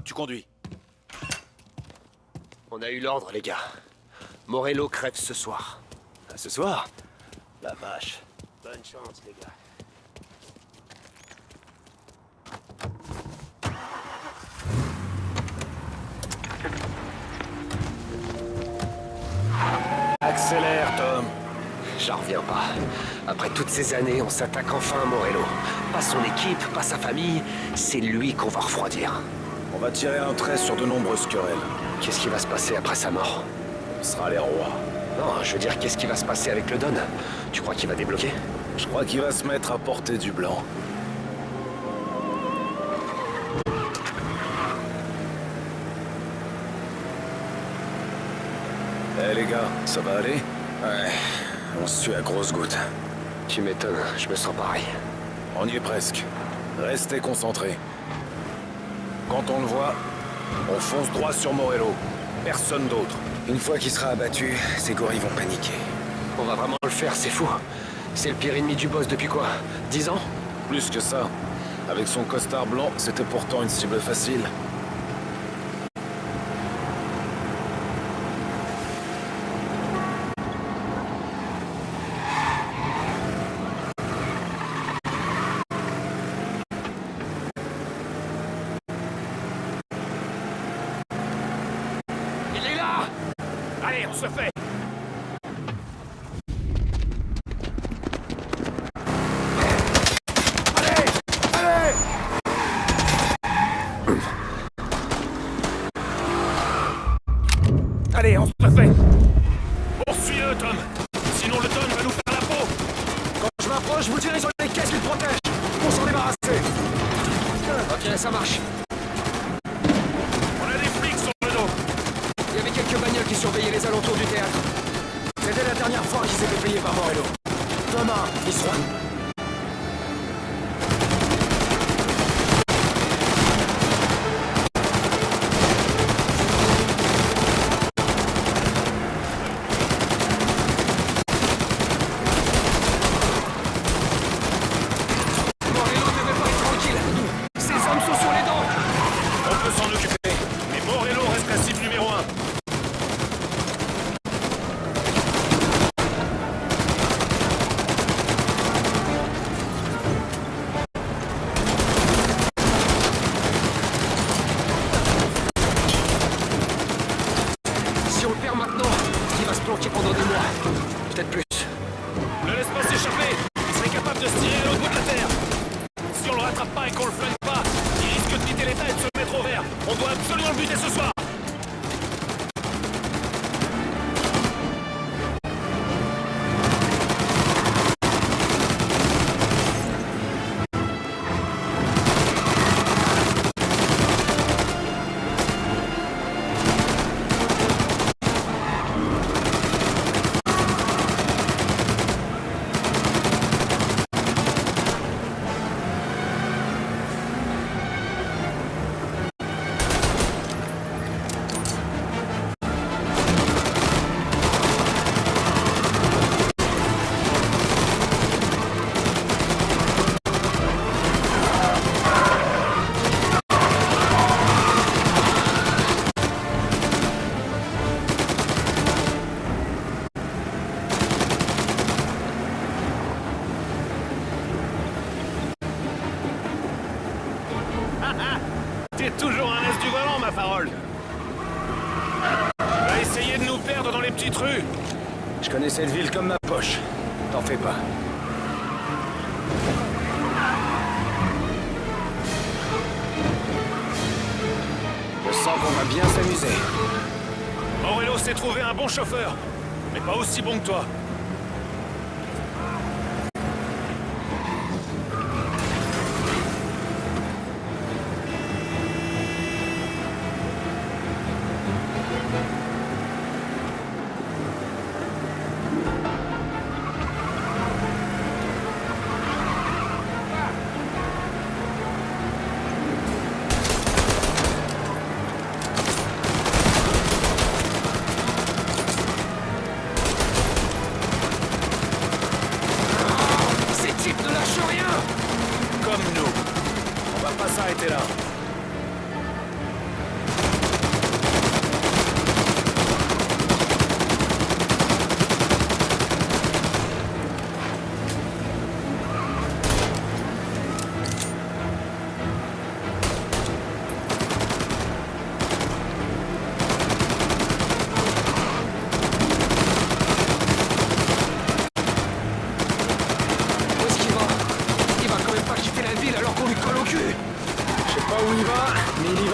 Tu conduis. On a eu l'ordre, les gars. Morello crève ce soir. Ah, ce soir? La vache. Bonne chance, les gars. Accélère, Tom. J'en reviens pas. Après toutes ces années, on s'attaque enfin à Morello. Pas son équipe, pas sa famille. C'est lui qu'on va refroidir. On va tirer un trait sur de nombreuses querelles. Qu'est-ce qui va se passer après sa mort? On sera les rois. Non, je veux dire, qu'est-ce qui va se passer avec le Don? Tu crois qu'il va débloquer? Je crois qu'il va se mettre à porter du blanc. Eh les gars, ça va aller? Ouais, on se tue à grosses gouttes. Tu m'étonnes, je me sens pareil. On y est presque. Restez concentrés. Quand on le voit, on fonce droit sur Morello. Personne d'autre. Une fois qu'il sera abattu, ces gorilles vont paniquer. On va vraiment le faire, c'est fou. C'est le pire ennemi du boss depuis quoi? 10 ans? Plus que ça. Avec son costard blanc, c'était pourtant une cible facile. Il est là! Allez, on se fait! Allez, on se le fait! Poursuis-le, Tom! Sinon le Don va nous faire la peau! Quand je m'approche, vous tirez sur les caisses qui le protègent! Pour s'en débarrasser! Ok, ça marche. On a des flics sur le dos! Il y avait quelques bagnoles qui surveillaient les alentours du théâtre. C'était la dernière fois qu'ils étaient payés par Morello. Thomas, ils seront... Morello ne devait pas être tranquille. Ces hommes sont sur les dents. On peut s'en occuper, mais Morello reste la cible numéro 1. Si on le perd maintenant, il va se planquer pendant 2 mois. Peut-être plus. Ne laisse pas s'échapper! Il serait capable de se tirer à l'autre bout de la terre! Si on le rattrape pas et qu'on le flingue pas, il risque de quitter l'état et de se mettre au vert! On doit absolument le buter ce soir! T'es toujours un as du volant, ma parole! Va essayer de nous perdre dans les petites rues! Je connais cette ville comme ma poche. T'en fais pas. Je sens qu'on va bien s'amuser. Morello s'est trouvé un bon chauffeur, mais pas aussi bon que toi.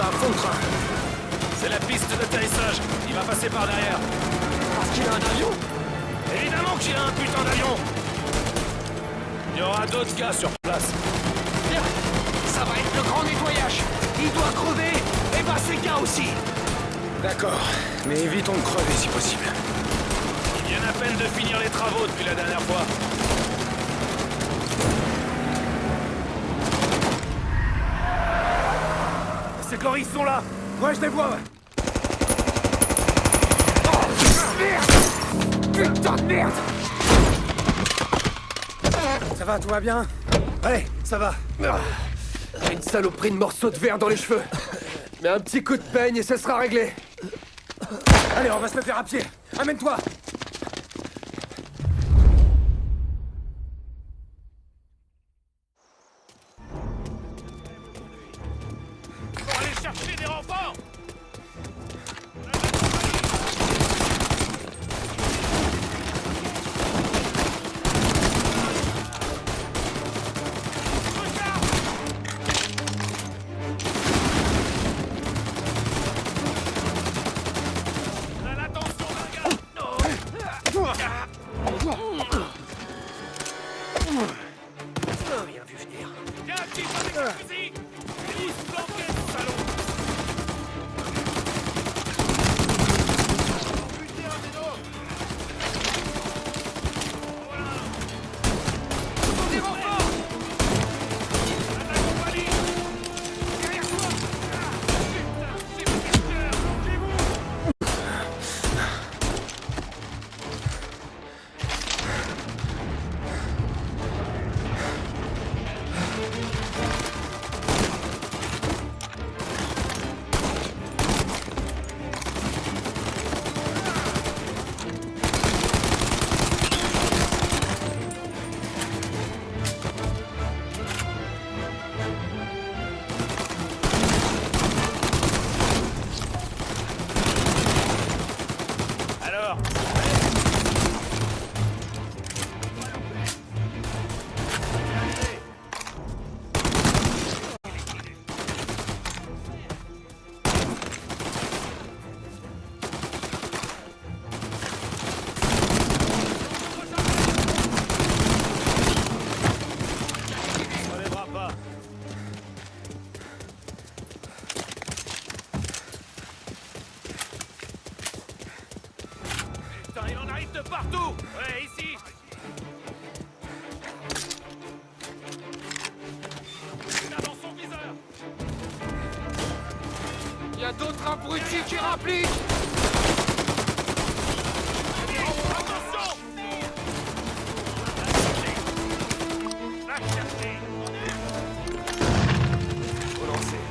un fond de train. C'est la piste d'atterrissage. Il va passer par derrière. Parce qu'il a un avion? Évidemment qu'il a un putain d'avion. Il y aura d'autres gars sur place. Bien, ça va être le grand nettoyage. Il doit crever, et bah ces gars aussi. D'accord, mais évitons de crever si possible. Il vient à peine de finir les travaux depuis la dernière fois. Ces gorilles sont là. Ouais, je les vois, ouais. Oh, merde! Putain de merde! Ça va, tout va bien? Allez, ça va. J'ai une saloperie de morceaux de verre dans les cheveux. Mais un petit coup de peigne et ce sera réglé. Allez, on va se le faire à pied. Amène-toi. Faut aller chercher des renforts. Rien vu venir. Viens, petit, avec le fusil. Élise, planqué, salaud. Putain, Zeno. Voilà. Faut des renforts. À la compagnie. Derrière toi. Putain, c'est mon cœur. Lâchez-vous. Alors, on ne lèvera pas. Putain, il en arrive de partout. Ouais, ici. Il a dans son viseur. Il y a d'autres abrutis qui rappliquent. Attention! Va chercher. Faut lancer.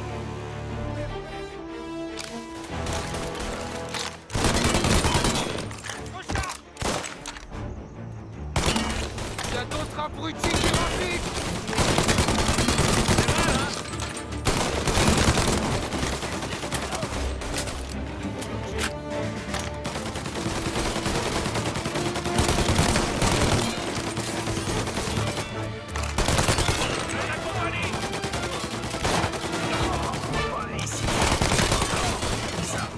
Il y a d'autres abrutis qui rappliquent. La compagnie. Tiens,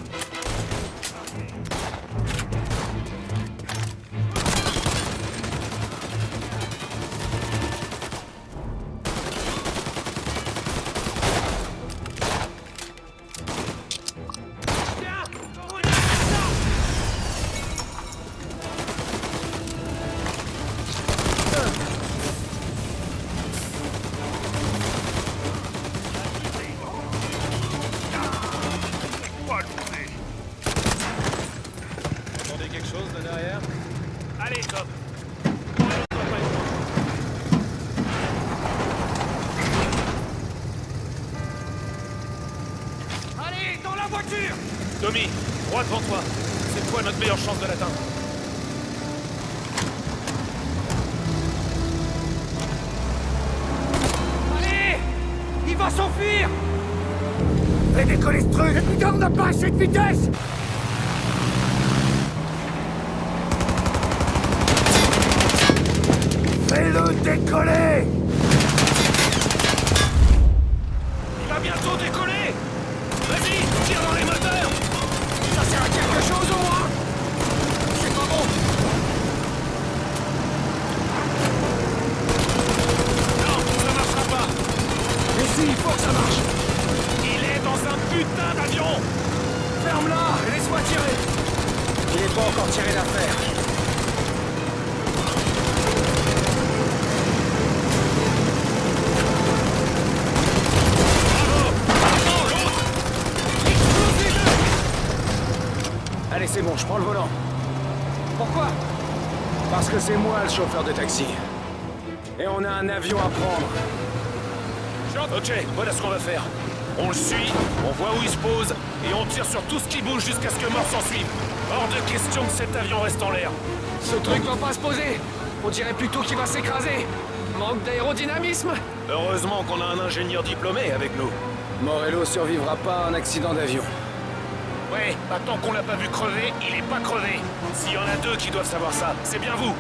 on y va. Entendez quelque chose de derrière? Allez, top. Allez, dans la voiture! Tommy, droit devant toi. C'est quoi notre meilleure chance de l'atteindre? Allez! Il va s'enfuir! Fais décoller ce truc! Mais putain, on n'a pas assez de vitesse! Fais-le décoller! Il va bientôt décoller. tire dans les moteurs! Ça sert à quelque chose au moins? C'est pas bon. Non, ça marchera pas! Mais si, il faut que ça marche. Il est dans un putain d'avion! Ferme-la et laisse-moi tirer. Il n'est pas encore tiré d'affaire. Allez, c'est bon, je prends le volant. Pourquoi? Parce que c'est moi le chauffeur de taxi. Et on a un avion à prendre. Ok, voilà ce qu'on va faire. On le suit, on voit où il se pose, et on tire sur tout ce qui bouge jusqu'à ce que mort s'en suive. Hors de question que cet avion reste en l'air. Ce truc va pas se poser. On dirait plutôt qu'il va s'écraser. Manque d'aérodynamisme. Heureusement qu'on a un ingénieur diplômé avec nous. Morello survivra pas à un accident d'avion. Ouais, bah tant qu'on l'a pas vu crever, il est pas crevé. S'il y en a deux qui doivent savoir ça, c'est bien vous.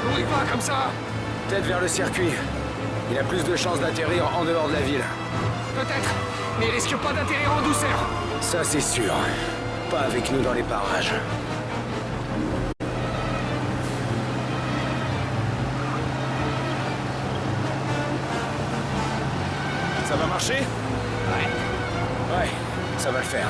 Où il va comme ça? Peut-être vers le circuit. Il a plus de chances d'atterrir en dehors de la ville. Peut-être. Mais il risque pas d'atterrir en douceur. Ça, c'est sûr. Pas avec nous dans les parages. Ça va marcher? Ouais, ça va le faire.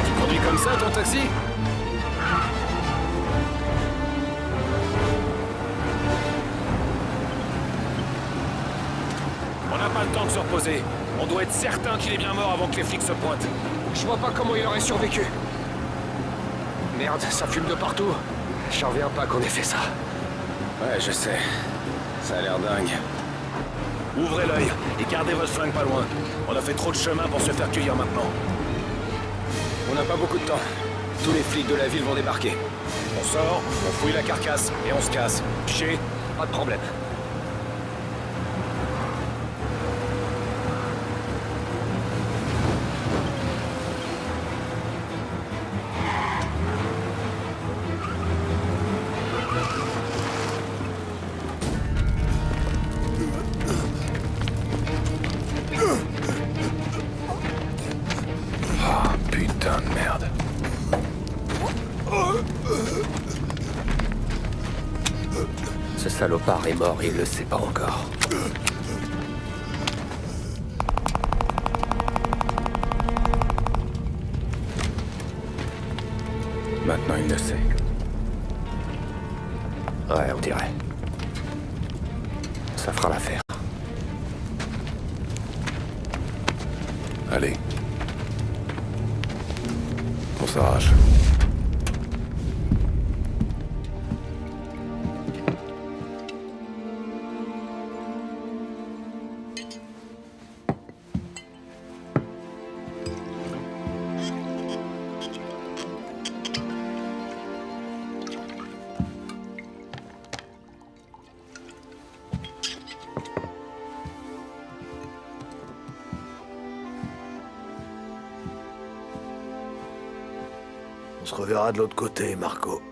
Tu conduis comme ça ton taxi? On n'a pas le temps de se reposer. On doit être certain qu'il est bien mort avant que les flics se pointent. Je vois pas comment il aurait survécu. Merde, ça fume de partout. J'en reviens pas qu'on ait fait ça. Ouais, je sais. Ça a l'air dingue. Ouvrez l'œil et gardez votre flingue pas loin. On a fait trop de chemin pour se faire cueillir maintenant. On n'a pas beaucoup de temps. Tous les flics de la ville vont débarquer. On sort, on fouille la carcasse et on se casse. Piché, Pas de problème. Putain de merde. Ce salopard est mort et il le sait pas encore. Maintenant, il le sait. Ouais, on dirait. Ça fera l'affaire. Allez. On s'arrache. On se reverra de l'autre côté, Marco.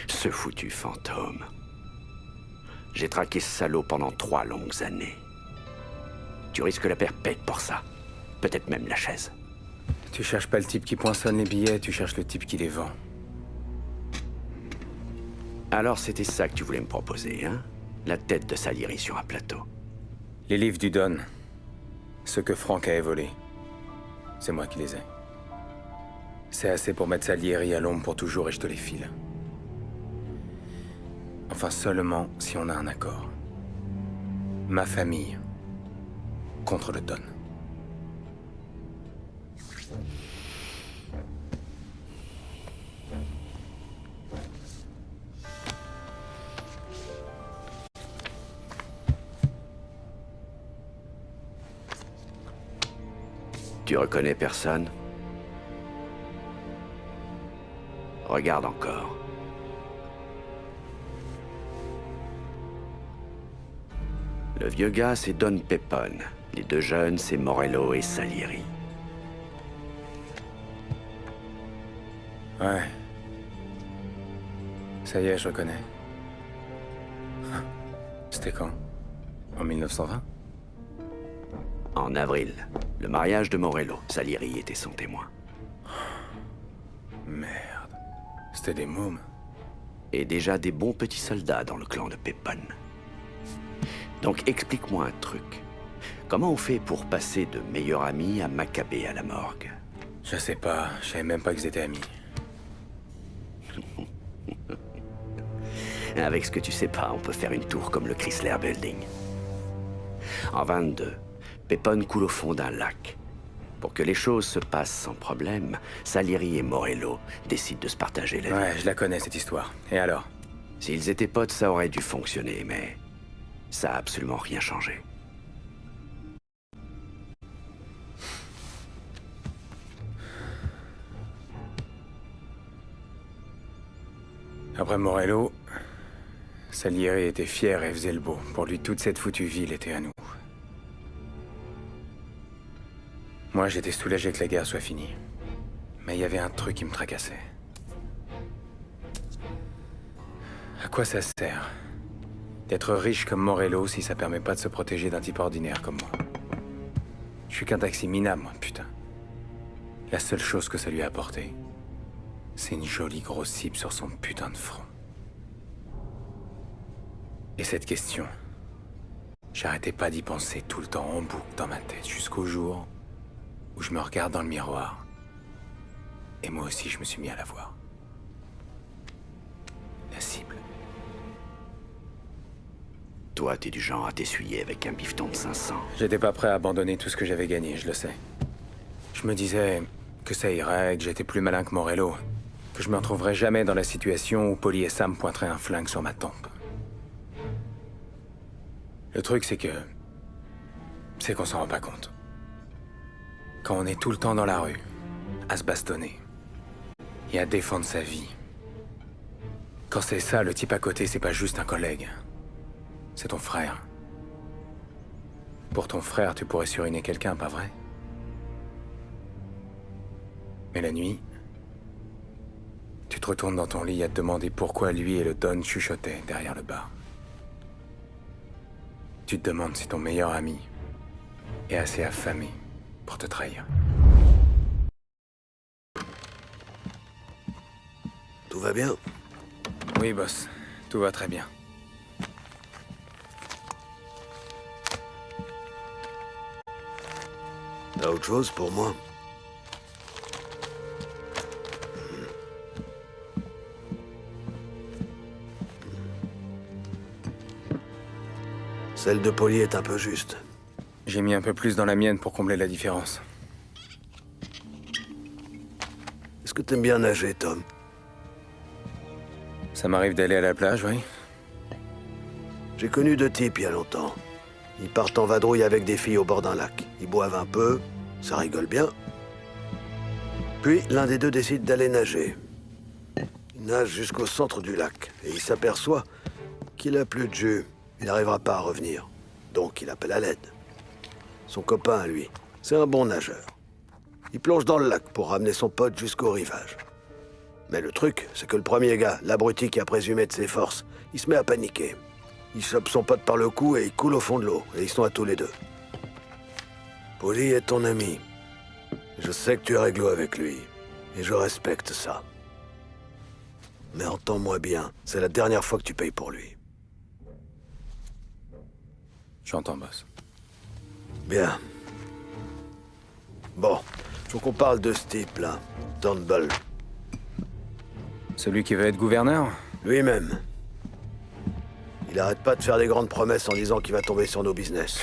Ce foutu fantôme. J'ai traqué ce salaud pendant 3 longues années. Tu risques la perpète pour ça. Peut-être même la chaise. Tu cherches pas le type qui poinçonne les billets, tu cherches le type qui les vend. Alors c'était ça que tu voulais me proposer, hein? La tête de Salieri sur un plateau. Les livres du Don. Ceux que Franck avait volés. C'est moi qui les ai. C'est assez pour mettre Salieri à l'ombre pour toujours et je te les file. Enfin, seulement si on a un accord. Ma famille contre le Don. Tu reconnais personne? Regarde encore. Le vieux gars, c'est Don Pepone. Les deux jeunes, c'est Morello et Salieri. Ouais. Ça y est, je reconnais. C'était quand? En 1920? En avril, le mariage de Morello. Salieri était son témoin. Merde. C'était des mômes. Et déjà des bons petits soldats dans le clan de Pepone. Donc explique-moi un truc. Comment on fait pour passer de meilleurs amis à Maccabée à la morgue? Je sais pas, je savais même pas qu'ils étaient amis. Avec ce que tu sais pas, on peut faire une tour comme le Chrysler Building. En 22, Pepone coule au fond d'un lac. Pour que les choses se passent sans problème, Salieri et Morello décident de se partager la vie. Ouais, je la connais cette histoire. Et alors? S'ils étaient potes, ça aurait dû fonctionner, mais ça a absolument rien changé. Après Morello, Salieri était fier et faisait le beau. Pour lui, toute cette foutue ville était à nous. Moi, j'étais soulagé que la guerre soit finie. Mais il y avait un truc qui me tracassait. À quoi ça sert d'être riche comme Morello si ça permet pas de se protéger d'un type ordinaire comme moi? Je suis qu'un taxi minable, moi, putain. La seule chose que ça lui a apporté, c'est une jolie grosse cible sur son putain de front. Et cette question, j'arrêtais pas d'y penser tout le temps en boucle dans ma tête, jusqu'au jour où je me regarde dans le miroir. Et moi aussi, je me suis mis à la voir. La cible. Toi, t'es du genre à t'essuyer avec un bifton de 500. J'étais pas prêt à abandonner tout ce que j'avais gagné, je le sais. Je me disais que ça irait, que j'étais plus malin que Morello, que je me retrouverais jamais dans la situation où Polly et Sam pointeraient un flingue sur ma tempe. Le truc, c'est qu'on s'en rend pas compte. Quand on est tout le temps dans la rue, à se bastonner, et à défendre sa vie. Quand c'est ça, le type à côté, c'est pas juste un collègue. C'est ton frère. Pour ton frère, tu pourrais suriner quelqu'un, pas vrai? Mais la nuit, tu te retournes dans ton lit à te demander pourquoi lui et le Don chuchotaient derrière le bar. Tu te demandes si ton meilleur ami est assez affamé pour te trahir. Tout va bien? Oui, boss. Tout va très bien. T'as autre chose pour moi? Celle de Polly est un peu juste. J'ai mis un peu plus dans la mienne pour combler la différence. Est-ce que t'aimes bien nager, Tom? Ça m'arrive d'aller à la plage, oui. J'ai connu deux types il y a longtemps. Ils partent en vadrouille avec des filles au bord d'un lac. Ils boivent un peu, ça rigole bien. Puis, l'un des deux décide d'aller nager. Il nage jusqu'au centre du lac et il s'aperçoit qu'il a plus de jus. Il n'arrivera pas à revenir. Donc, il appelle à l'aide. Son copain, à lui, c'est un bon nageur. Il plonge dans le lac pour ramener son pote jusqu'au rivage. Mais le truc, c'est que le premier gars, l'abruti qui a présumé de ses forces, il se met à paniquer. Il chope son pote par le cou et il coule au fond de l'eau, et ils sont à tous les deux. Polly est ton ami. Je sais que tu es réglo avec lui, et je respecte ça. Mais entends-moi bien, c'est la dernière fois que tu payes pour lui. J'entends, boss. Bien. Bon, faut qu'on parle de ce type-là, Turnbull. Celui qui veut être gouverneur? Lui-même. Il arrête pas de faire des grandes promesses en disant qu'il va tomber sur nos business.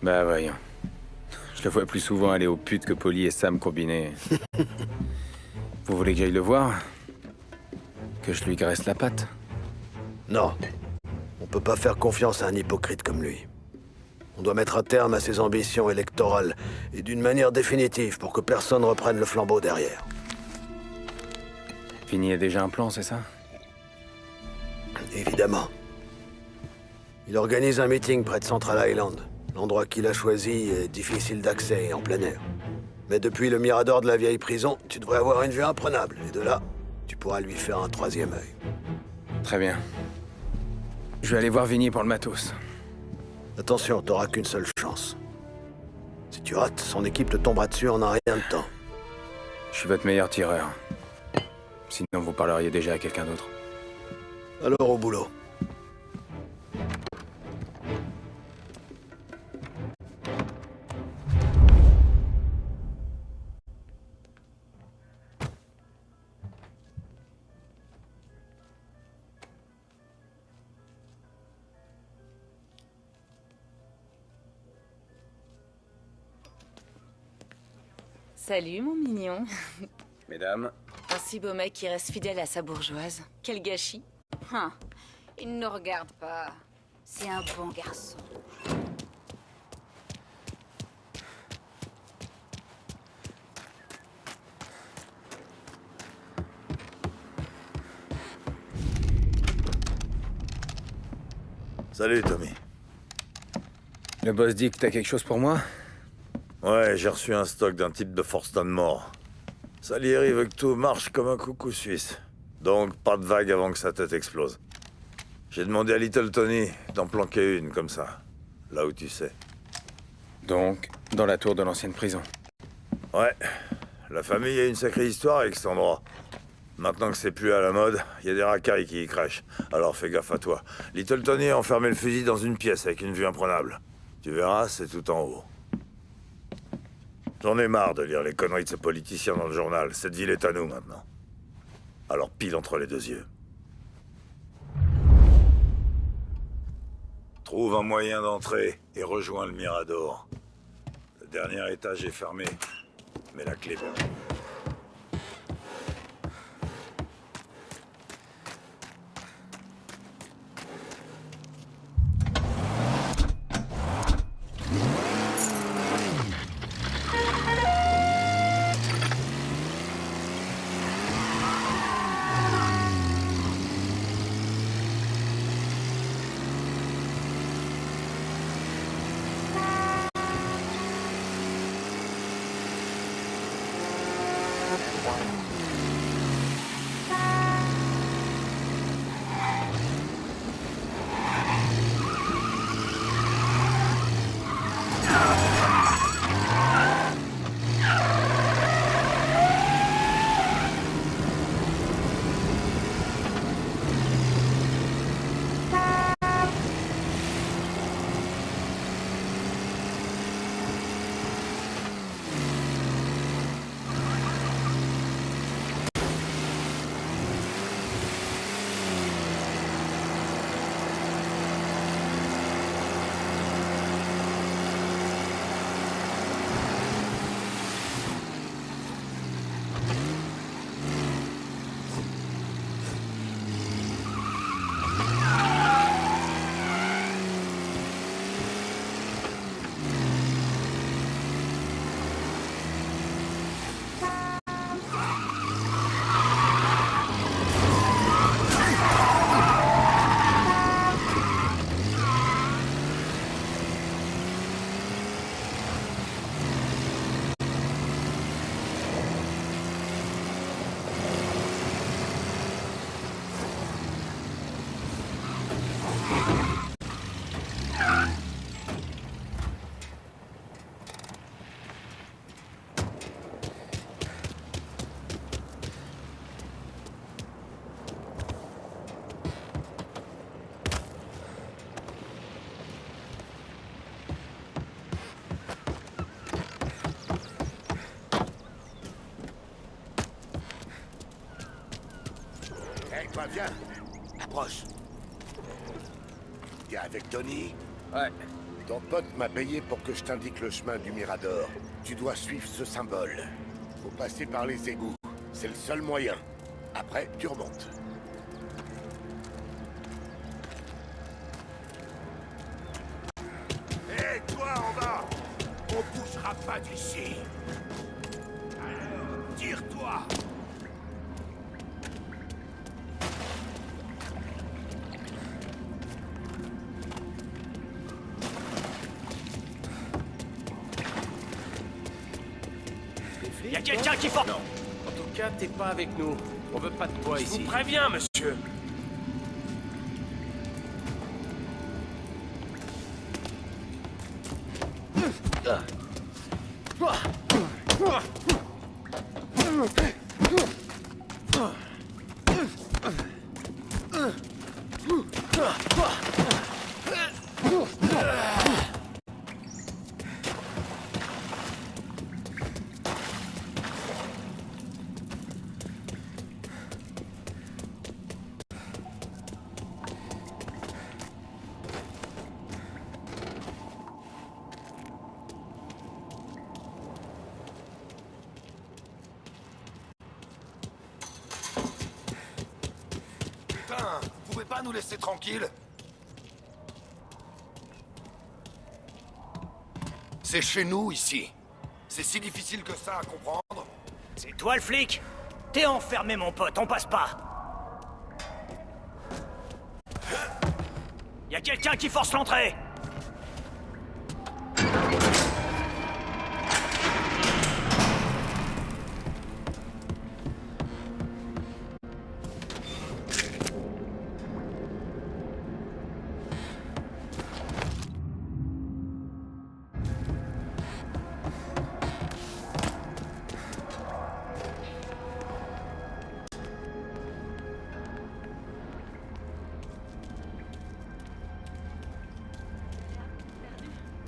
Bah voyons. Je Je le vois plus souvent aller aux putes que Polly et Sam combinés. Vous voulez que j'aille le voir? Que je lui graisse la patte? Non. On peut pas faire confiance à un hypocrite comme lui. On doit mettre un terme à ses ambitions électorales, et d'une manière définitive, pour que personne reprenne le flambeau derrière. Fini a déjà un plan, c'est ça? Évidemment. Il organise un meeting près de Central Island. L'endroit qu'il a choisi est difficile d'accès et en plein air. Mais depuis le mirador de la vieille prison, tu devrais avoir une vue imprenable. Et de là, tu pourras lui faire un troisième œil. Très bien. Je vais aller voir Vinny pour le matos. Attention, t'auras qu'une seule chance. Si tu rates, son équipe te tombera dessus en un rien de temps. Je suis votre meilleur tireur. Sinon, vous parleriez déjà à quelqu'un d'autre. Alors au boulot. Salut, mon mignon. Mesdames, Un si beau mec qui reste fidèle à sa bourgeoise. Quel gâchis. Il ne nous regarde pas. C'est un bon garçon. Salut, Tommy. le boss dit que t'as quelque chose pour moi? Ouais, j'ai reçu un stock d'un type de Forston mort. Salieri veut que tout marche comme un coucou suisse. Donc, pas de vague avant que sa tête explose. J'ai demandé à Little Tony d'en planquer une, comme ça. Là où tu sais. Donc, dans la tour de l'ancienne prison. Ouais. La famille a une sacrée histoire avec cet endroit. Maintenant que c'est plus à la mode, il y a des racailles qui y crèchent. Alors fais gaffe à toi. Little Tony a enfermé le fusil dans une pièce avec une vue imprenable. Tu verras, c'est tout en haut. J'en ai marre de lire les conneries de ces politiciens dans le journal. Cette ville est à nous maintenant. Alors pile entre les deux yeux. Trouve un moyen d'entrer et rejoins le Mirador. Le dernier étage est fermé, mais la clé est bonne. Toi, viens. Approche. Viens avec Tony. Ouais. Ton pote m'a payé pour que je t'indique le chemin du Mirador. Tu dois suivre ce symbole. Faut passer par les égouts. C'est le seul moyen. Après, tu remontes. Hé, toi en bas! On bougera pas d'ici! Alors, tire-toi! Y a quelqu'un qui force... Non. En tout cas, t'es pas avec nous. On veut pas de toi Je vous ici. préviens, monsieur. Putain, vous pouvez pas nous laisser tranquilles? C'est chez nous, ici. C'est si difficile que ça à comprendre. C'est toi le flic? T'es enfermé, mon pote, on passe pas. Y a quelqu'un qui force l'entrée.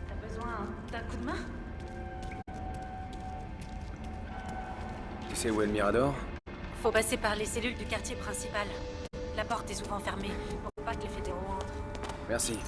T'as besoin d'un coup de main? Tu sais où est le Mirador? Faut passer par les cellules du quartier principal. La porte est souvent fermée pour pas que les fédéraux entrent. Merci.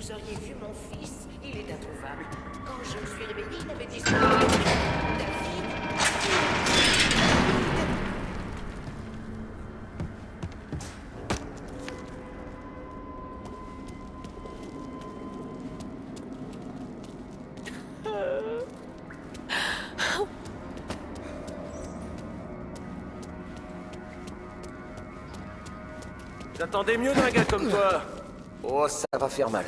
Vous auriez vu mon fils, il est introuvable. Quand je me suis réveillée, il avait disparu. David. J'attendais mieux d'un gars comme toi. Oh, ça va faire mal.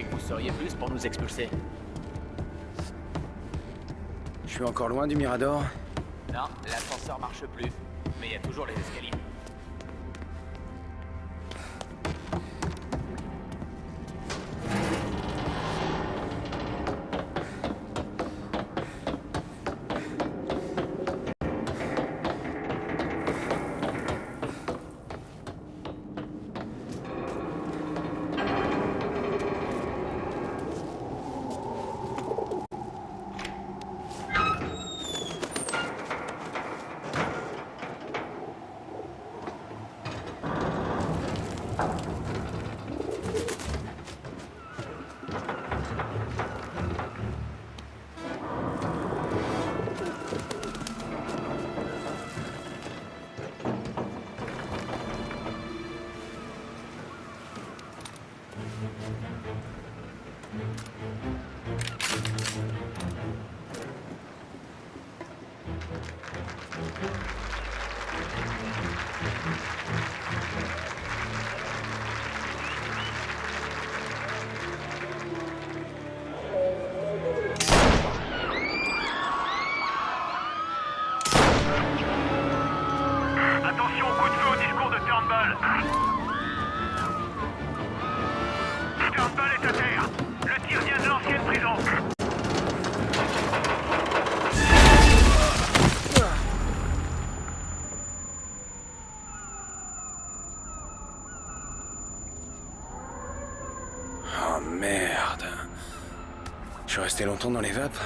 que vous seriez plus pour nous expulser. Je suis encore loin du Mirador. Non, l'ascenseur marche plus. Mais il y a toujours les escaliers. Attention au coup de feu au discours de Turnbull. Turnbull est à terre. Le tir vient de l'ancienne prison. Oh merde. Je suis resté longtemps dans les vapes.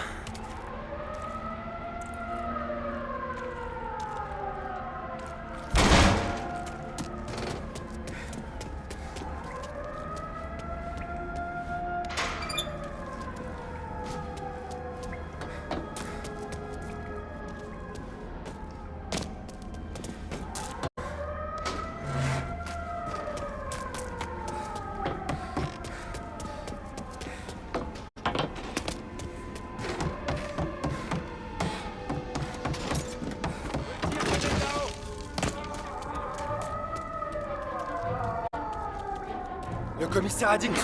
Le commissaire a dit que...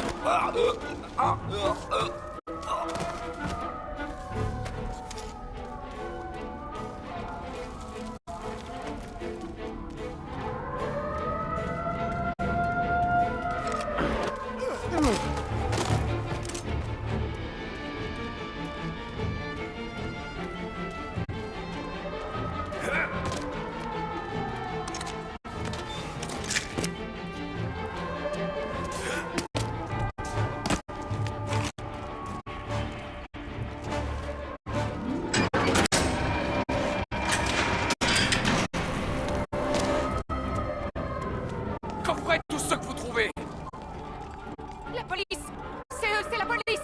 Coffrez tout ce que vous trouvez. La police! C'est eux, c'est la police!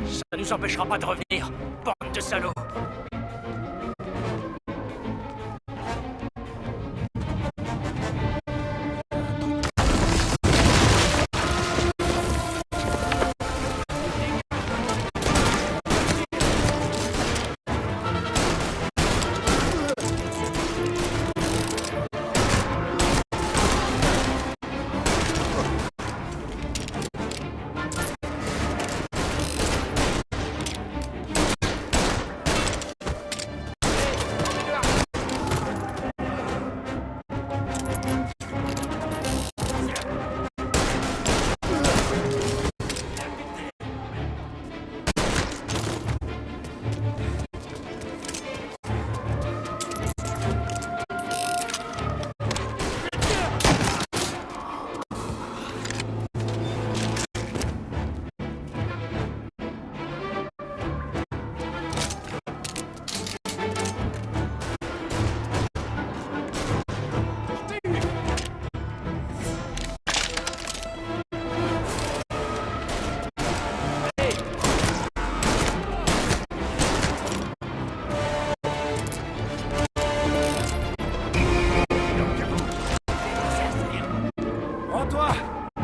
Ça nous empêchera pas de revenir, bande de salauds. Rends-toi!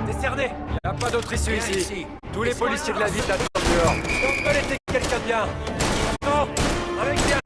T'es cerné! Y a pas d'autre issue ici. Tous les policiers de la ville t'attendent dehors. Turnbull était quelqu'un de bien. Non! Avec bien!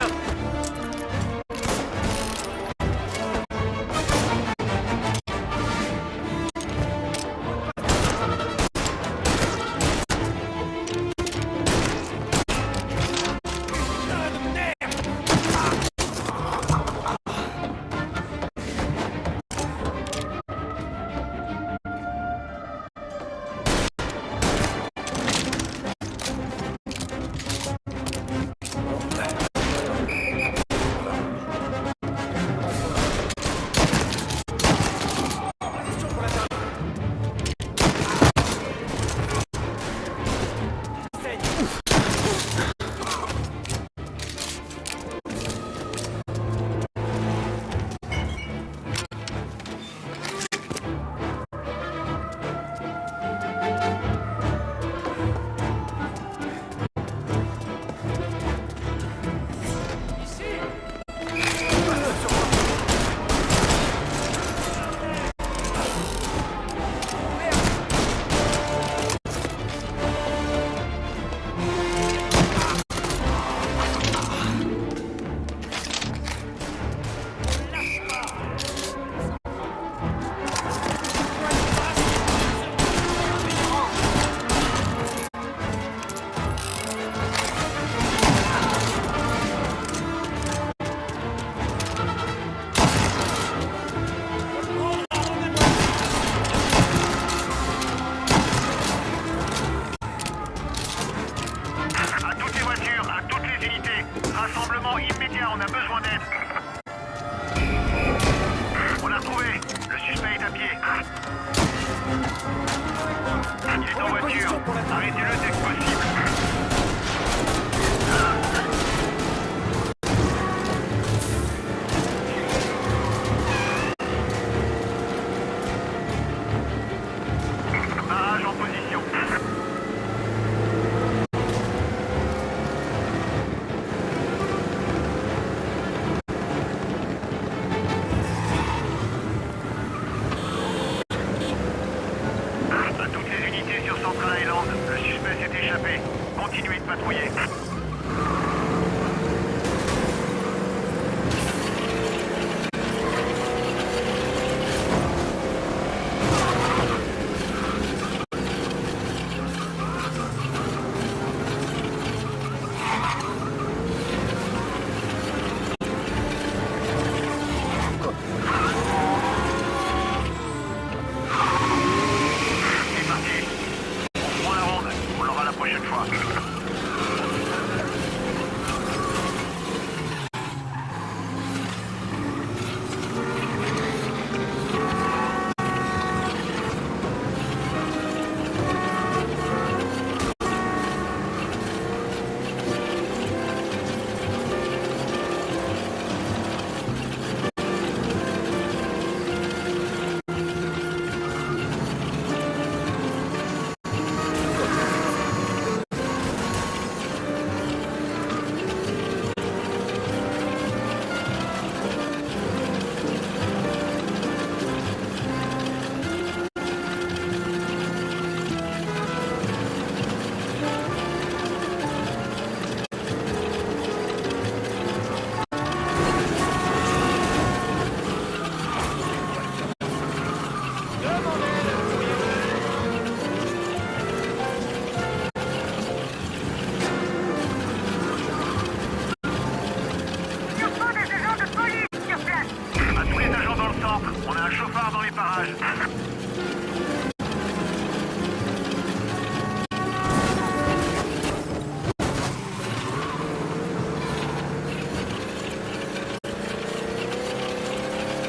sur Central Island. Le suspect s'est échappé. Continuez de patrouiller.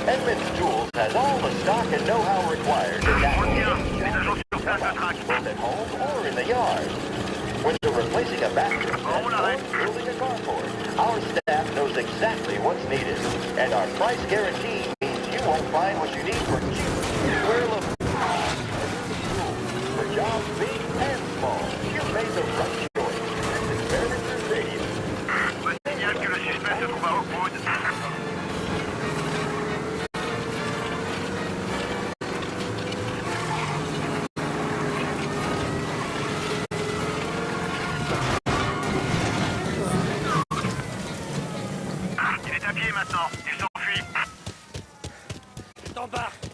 Edmonds Tools has all the stock and know-how required to tackle both at home or in the yard. Whether replacing a battery or building a carport, our staff knows exactly what's needed. And our price guarantee means you won't find what you need for cheap. We're looking for jobs big and small. You made the right choice. This is Fairminster Stadium. Je signale que le suspect se trouve à Oakwood. Maintenant, il s'enfuit. T'embarques.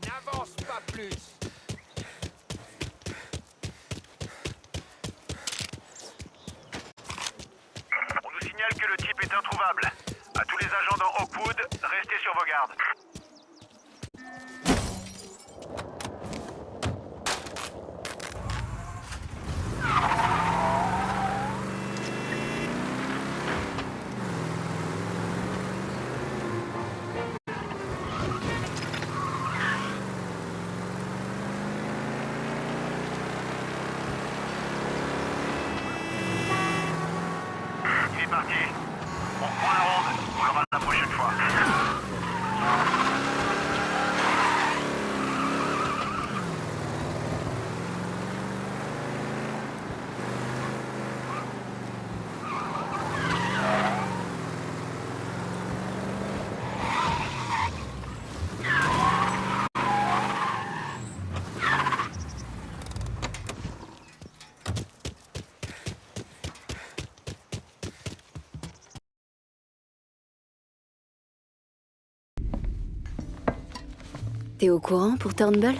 N'avance pas plus. On nous signale que le type est introuvable. À tous les agents dans Oakwood, restez sur vos gardes. Il est parti. On prend la ronde. On l'aura la prochaine fois. T'es au courant pour Turnbull?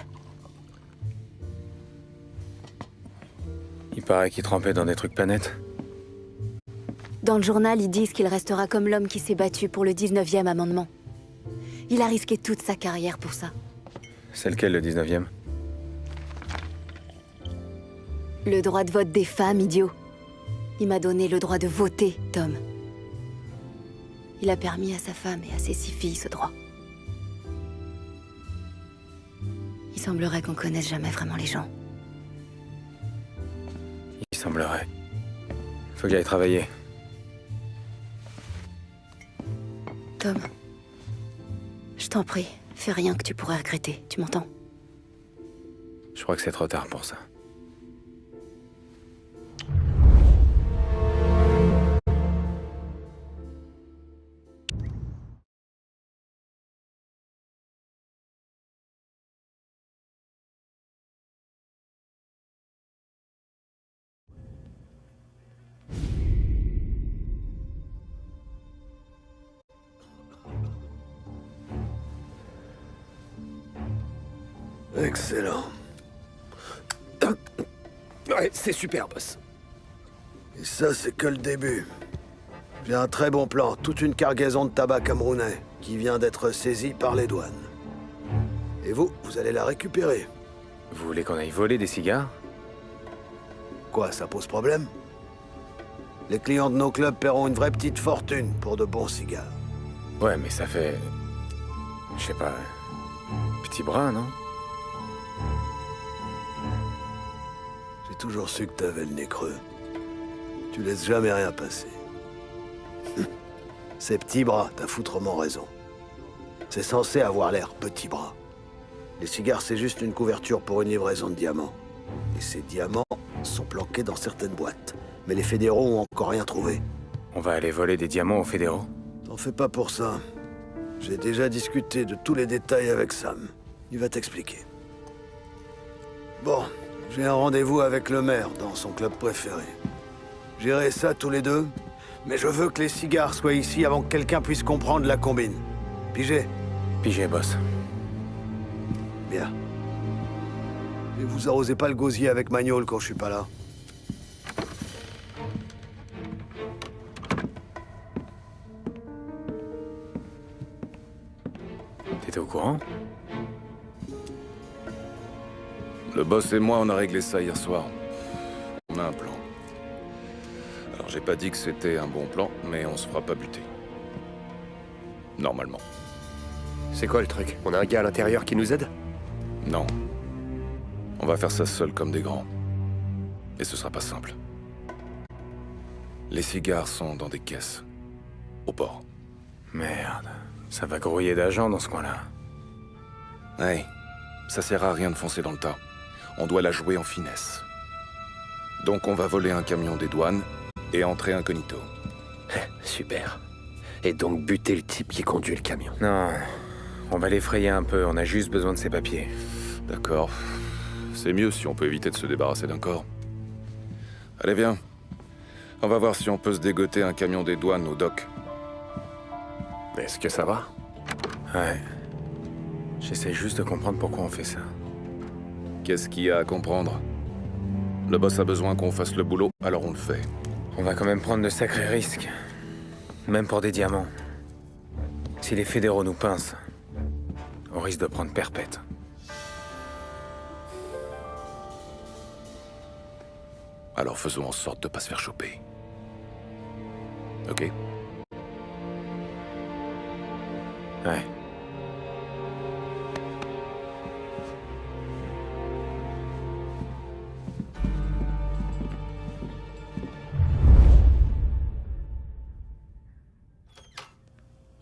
Il paraît qu'il trempait dans des trucs pas nets. Dans le journal, ils disent qu'il restera comme l'homme qui s'est battu pour le 19e amendement. Il a risqué toute sa carrière pour ça. C'est lequel, le 19e? Le droit de vote des femmes, idiot. Il m'a donné le droit de voter, Tom. Il a permis à sa femme et à ses 6 filles ce droit. Il semblerait qu'on connaisse jamais vraiment les gens. Il semblerait. Faut que j'aille travailler. Tom, je t'en prie, fais rien que tu pourrais regretter, tu m'entends? Je crois que c'est trop tard pour ça. Excellent. Ouais, c'est super, boss. Et ça, c'est que le début. J'ai un très bon plan, toute une cargaison de tabac camerounais qui vient d'être saisie par les douanes. Et vous allez la récupérer. Vous voulez qu'on aille voler des cigares? Quoi, ça pose problème? Les clients de nos clubs paieront une vraie petite fortune pour de bons cigares. Ouais, mais ça fait... Je sais pas... Petit bras, non? J'ai toujours su que t'avais le nez creux. Tu laisses jamais rien passer. Ces petits bras, t'as foutrement raison. C'est censé avoir l'air petit bras. Les cigares, c'est juste une couverture pour une livraison de diamants. Et ces diamants sont planqués dans certaines boîtes. Mais les fédéraux ont encore rien trouvé. On va aller voler des diamants aux fédéraux? T'en fais pas pour ça. J'ai déjà discuté de tous les détails avec Sam. Il va t'expliquer. Bon, j'ai un rendez-vous avec le maire dans son club préféré. J'irai ça tous les deux, mais je veux que les cigares soient ici avant que quelqu'un puisse comprendre la combine. Pigé? Pigé, boss. Bien. Et vous arrosez pas le gosier avec Magnol quand je suis pas là. T'étais au courant? Le boss et moi, on a réglé ça hier soir. On a un plan. Alors, j'ai pas dit que c'était un bon plan, mais on se fera pas buter. Normalement. C'est quoi le truc? On a un gars à l'intérieur qui nous aide? Non. On va faire ça seul comme des grands. Et ce sera pas simple. Les cigares sont dans des caisses. Au port. Merde. Ça va grouiller d'agents dans ce coin-là. Ouais. Ça sert à rien de foncer dans le tas. On doit la jouer en finesse. Donc on va voler un camion des douanes et entrer incognito. Super. Et donc buter le type qui conduit le camion. Non. On va l'effrayer un peu, on a juste besoin de ses papiers. D'accord. C'est mieux si on peut éviter de se débarrasser d'un corps. Allez, viens. On va voir si on peut se dégoter un camion des douanes au dock. Est-ce que ça va? Ouais. J'essaie juste de comprendre pourquoi on fait ça. Qu'est-ce qu'il y a à comprendre? Le boss a besoin qu'on fasse le boulot, alors on le fait. On va quand même prendre de sacrés risques. Même pour des diamants. Si les fédéraux nous pincent, on risque de prendre perpète. Alors faisons en sorte de pas se faire choper. Ok? Ouais.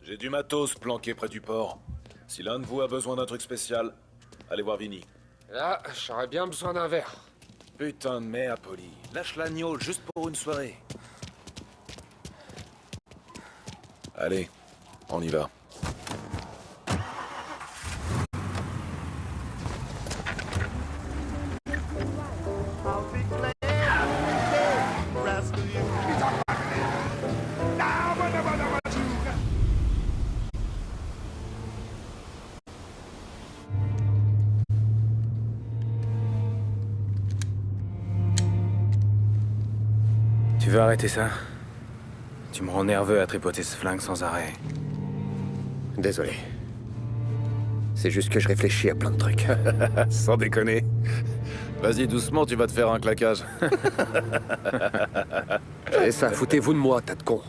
J'ai du matos planqué près du port. Si l'un de vous a besoin d'un truc spécial, allez voir Vinny. Là, j'aurais bien besoin d'un verre. Putain de merde, Polly. Lâche l'agneau juste pour une soirée. Allez, on y va. Tu veux arrêter ça? Tu me rends nerveux à tripoter ce flingue sans arrêt. Désolé. C'est juste que je réfléchis à plein de trucs. Sans déconner. Vas-y doucement, tu vas te faire un claquage. Et ça, foutez-vous de moi, tas de cons.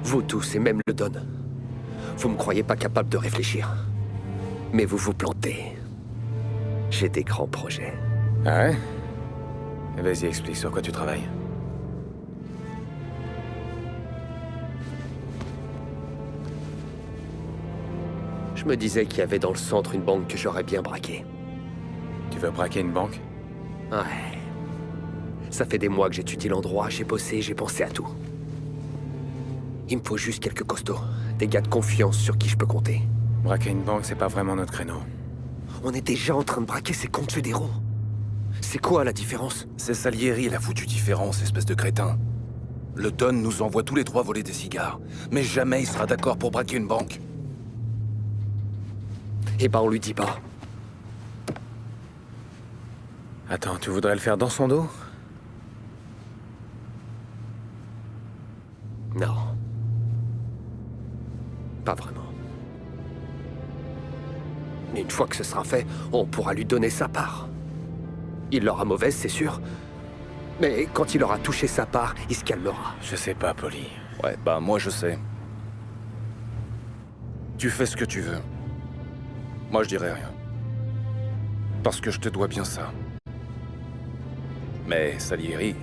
Vous tous, et même le Don. Vous me croyez pas capable de réfléchir. Mais vous vous plantez. J'ai des grands projets. Ah ouais? Vas-y, explique sur quoi tu travailles. Je me disais qu'il y avait dans le centre une banque que j'aurais bien braquée. Tu veux braquer une banque? Ouais. Ça fait des mois que j'étudie l'endroit, j'ai bossé, j'ai pensé à tout. Il me faut juste quelques costauds. Des gars de confiance sur qui je peux compter. Braquer une banque, c'est pas vraiment notre créneau. On est déjà en train de braquer ces comptes fédéraux. C'est quoi la différence? C'est Salieri la foutue différence, espèce de crétin. Le Don nous envoie tous les trois voler des cigares. Mais jamais il sera d'accord pour braquer une banque. Eh ben on lui dit pas. Attends, tu voudrais le faire dans son dos? Non. Pas vraiment. Mais une fois que ce sera fait, on pourra lui donner sa part. Il l'aura mauvaise, c'est sûr. Mais quand il aura touché sa part, il se calmera. Je sais pas, Polly. Ouais, bah moi je sais. Tu fais ce que tu veux. Moi je dirais rien. Parce que je te dois bien ça. Mais Salieri,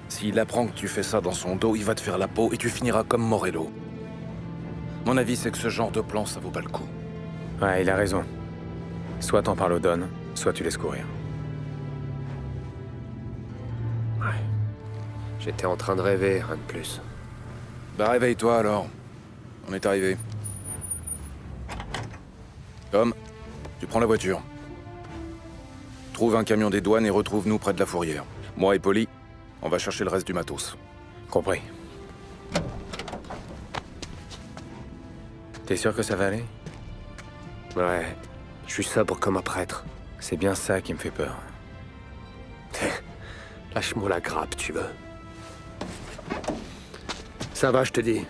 s'il apprend que tu fais ça dans son dos, il va te faire la peau et tu finiras comme Morello. Mon avis, c'est que ce genre de plan, ça vaut pas le coup. Ouais, il a raison. Soit t'en parles au Don, soit tu laisses courir. Ouais. J'étais en train de rêver, rien de plus. Bah réveille-toi alors. On est arrivé. Tom, tu prends la voiture. Trouve un camion des douanes et retrouve-nous près de la fourrière. Moi et Polly, on va chercher le reste du matos. Compris. T'es sûr que ça va aller? Ouais, je suis sobre comme un prêtre. C'est bien ça qui me fait peur. Lâche-moi la grappe, tu veux. Ça va, je te dis.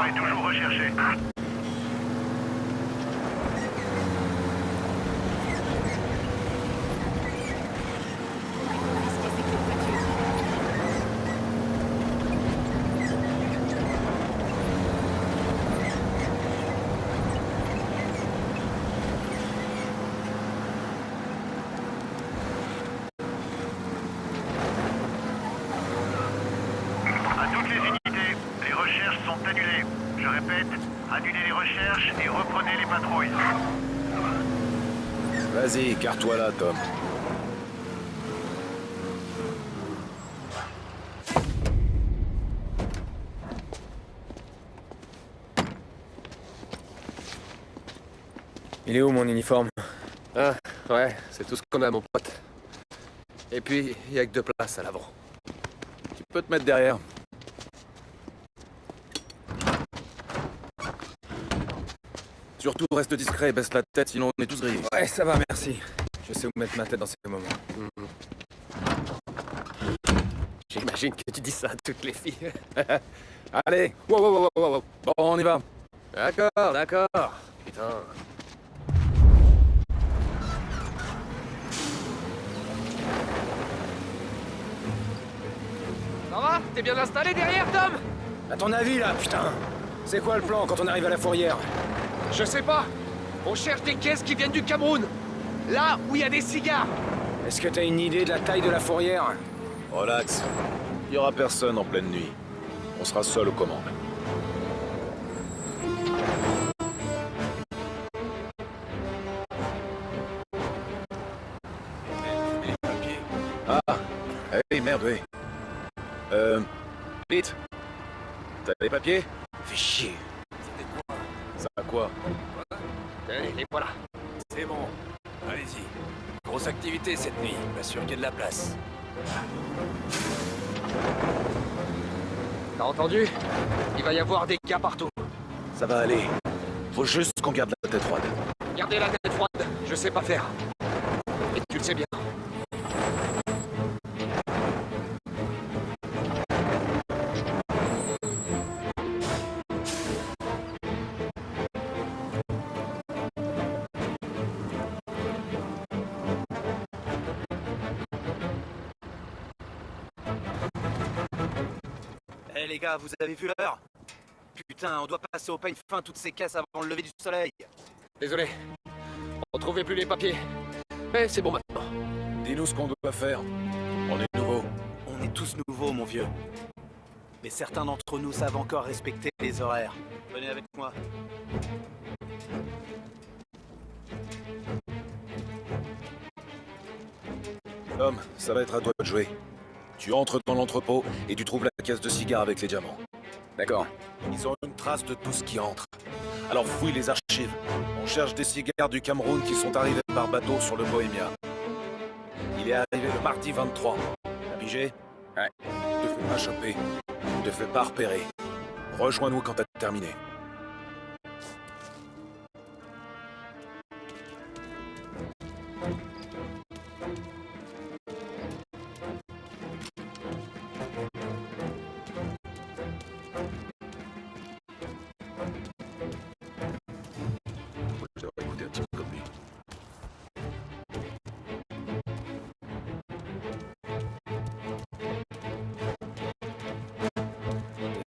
Est toujours recherché. À toutes les unités, les recherches sont annulées. Je répète, annulez les recherches et reprenez les patrouilles. Vas-y, carre-toi là, Tom. Il est où mon uniforme? Ah, ouais, c'est tout ce qu'on a, mon pote. Et puis, il y a que 2 places à l'avant. Tu peux te mettre derrière. Surtout, reste discret et baisse la tête, sinon on est tous grillés. Ouais, ça va, merci. Je sais où mettre ma tête dans ces moments. J'imagine que tu dis ça à toutes les filles. Allez, Wow. bon, on y va. D'accord. Putain. Ça va? T'es bien installé derrière, Tom? À ton avis, là, putain? C'est quoi le plan quand on arrive à la fourrière? Je sais pas. On cherche des caisses qui viennent du Cameroun. Là où il y a des cigares. Est-ce que t'as une idée de la taille de la fourrière? Relax. Il y aura personne en pleine nuit. On sera seul aux commandes. Ah, hey, merde, oui. Pete, t'as les papiers? Fais chier. C'était quoi? Ça a quoi? Allez, les voilà. C'est bon. Allez-y. Grosse activité cette nuit. Pas sûr qu'il y ait de la place. T'as entendu? Il va y avoir des gars partout. Ça va aller. Faut juste qu'on garde la tête froide. Gardez la tête froide. Je sais pas faire. Et tu le sais bien. Eh les gars, vous avez vu l'heure? Putain, on doit passer au peigne fin toutes ces caisses avant le lever du soleil. Désolé. On trouvait plus les papiers. Mais c'est bon maintenant. Dis-nous ce qu'on doit faire. On est nouveaux. On est tous nouveaux, mon vieux. Mais certains d'entre nous savent encore respecter les horaires. Venez avec moi. Tom, ça va être à toi de jouer. Tu entres dans l'entrepôt et tu trouves la caisse de cigares avec les diamants. D'accord. Ils ont une trace de tout ce qui entre. Alors fouille les archives. On cherche des cigares du Cameroun qui sont arrivés par bateau sur le Bohémia. Il est arrivé le mardi 23. T'as pigé? Ouais. Ne te fais pas choper. Ne te fais pas repérer. Rejoins-nous quand t'as terminé. Je devrais écouter un petit peu comme lui.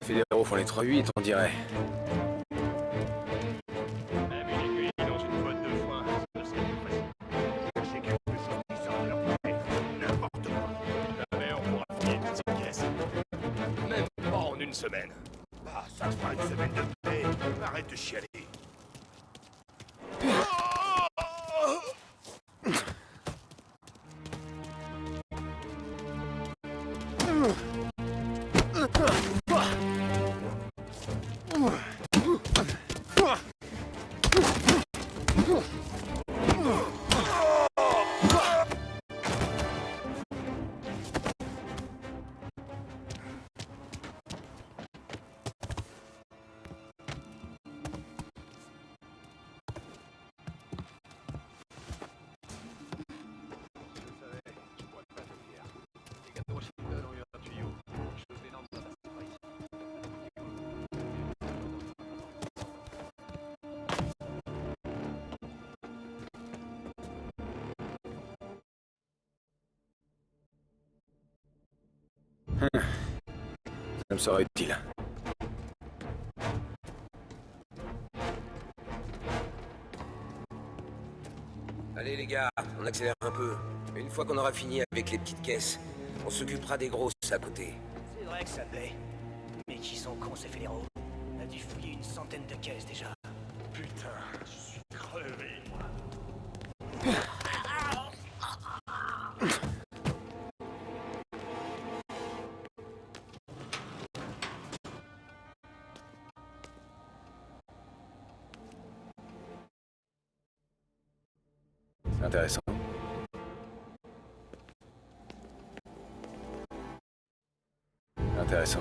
Les fédéraux font les 3-8, on dirait. Dans une boîte de foin, ce serait plus facile. Chercher quelque chose qui sort de leur poubelle. N'importe quoi. Jamais on pourra fouiller toutes ces caisses. Même pas en une semaine. Ah, ça te fera une semaine de paix. Arrête de chialer. Ça me sera utile. Allez les gars, on accélère un peu. Une fois qu'on aura fini avec les petites caisses, on s'occupera des grosses à côté. C'est vrai que ça plaît. Mais qui sont cons ces fédéraux? On a dû fouiller une centaine de caisses déjà. Putain, je suis crevé, moi. Intéressant. Intéressant.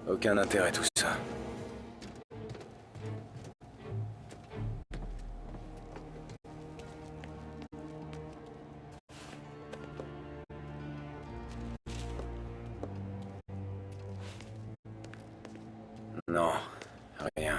Aucun intérêt tout ça. Non, rien.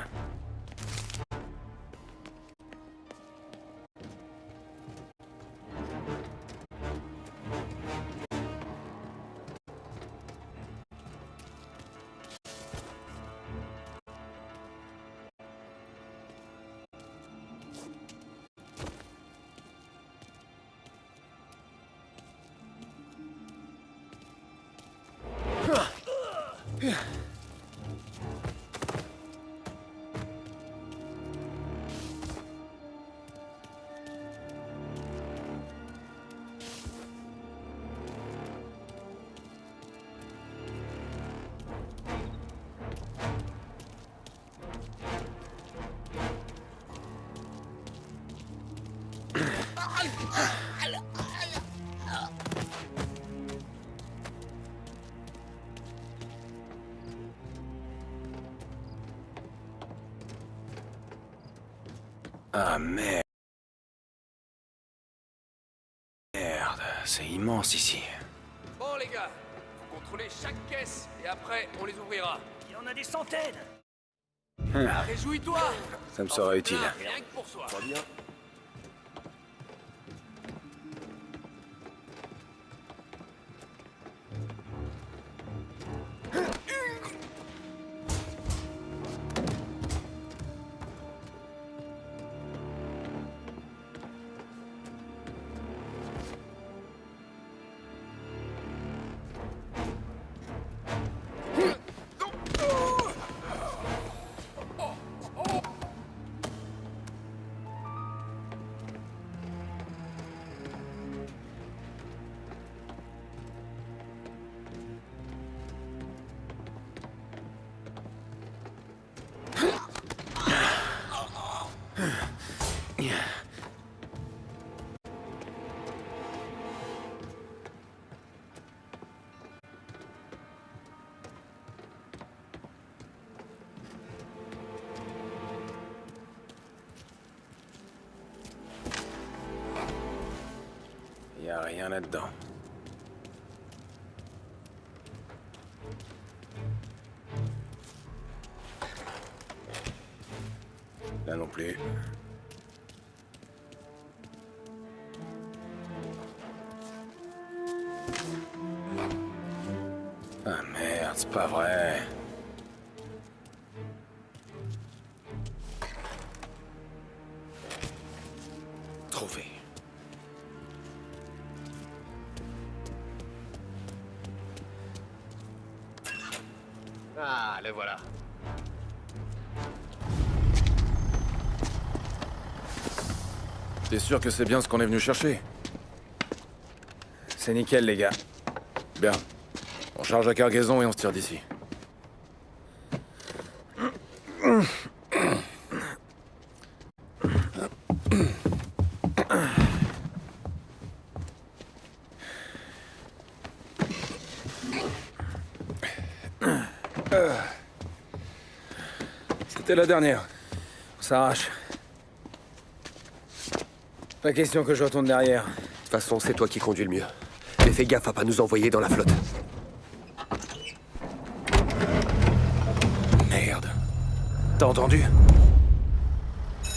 Ah merde. Merde, c'est immense ici. Bon les gars, faut contrôler chaque caisse et après on les ouvrira. Il y en a des centaines. Ah, réjouis-toi. Ça me sera utile. Rien que pour soi. Pas bien. rien là-dedans. Là non plus. Ah merde, c'est pas vrai. Trouvé. Ah, le voilà. T'es sûr que c'est bien ce qu'on est venu chercher? C'est nickel, les gars. Bien. On charge la cargaison et on se tire d'ici. C'était la dernière. On s'arrache. Pas question que je retourne derrière. De toute façon, c'est toi qui conduis le mieux. Mais fais gaffe à pas nous envoyer dans la flotte. Merde. T'as entendu?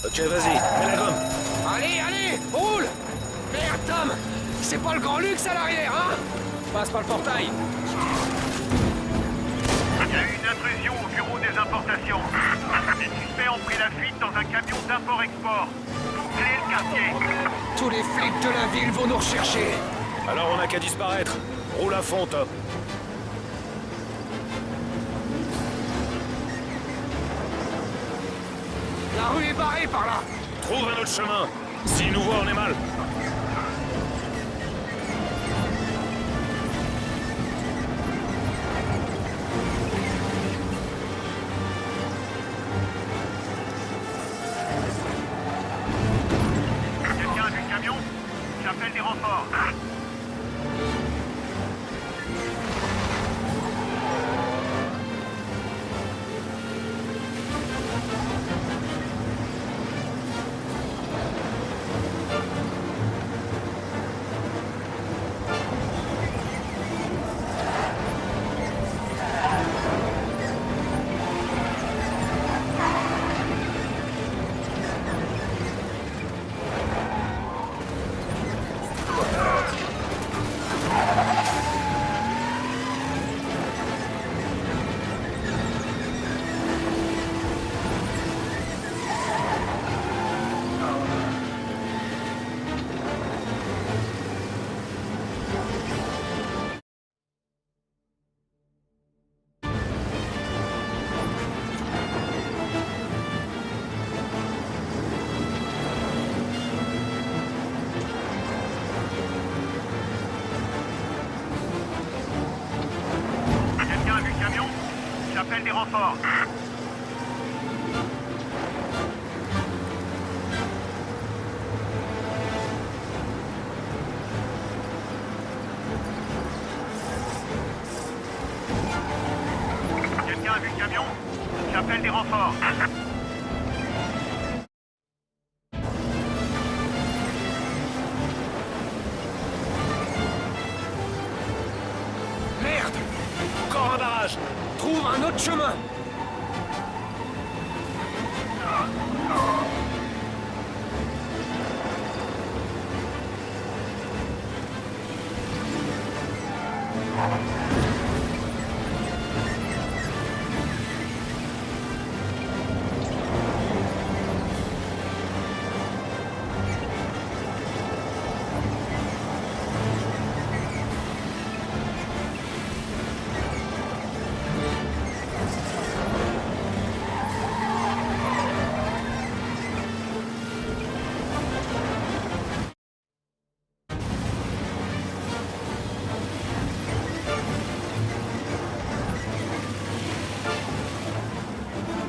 Ok, vas-y, mets la gomme. Allez, allez, roule! Merde, Tom! C'est pas le grand luxe à l'arrière, hein? Passe par le portail. Il y a eu une intrusion au bureau des importations. Les suspects ont pris la fuite dans un camion d'import-export. Bouclez le quartier. Tous les flics de la ville vont nous rechercher. Alors on n'a qu'à disparaître. Roule à fond, Top. La rue est barrée par là. Trouve un autre chemin. S'ils nous voient, on est mal. Quelqu'un a vu le camion? J'appelle des renforts. Quelqu'un a vu le camion? J'appelle des renforts. Quelqu'un a vu le camion? J'appelle des renforts. Merde! Encore un barrage. Trouve un autre chemin.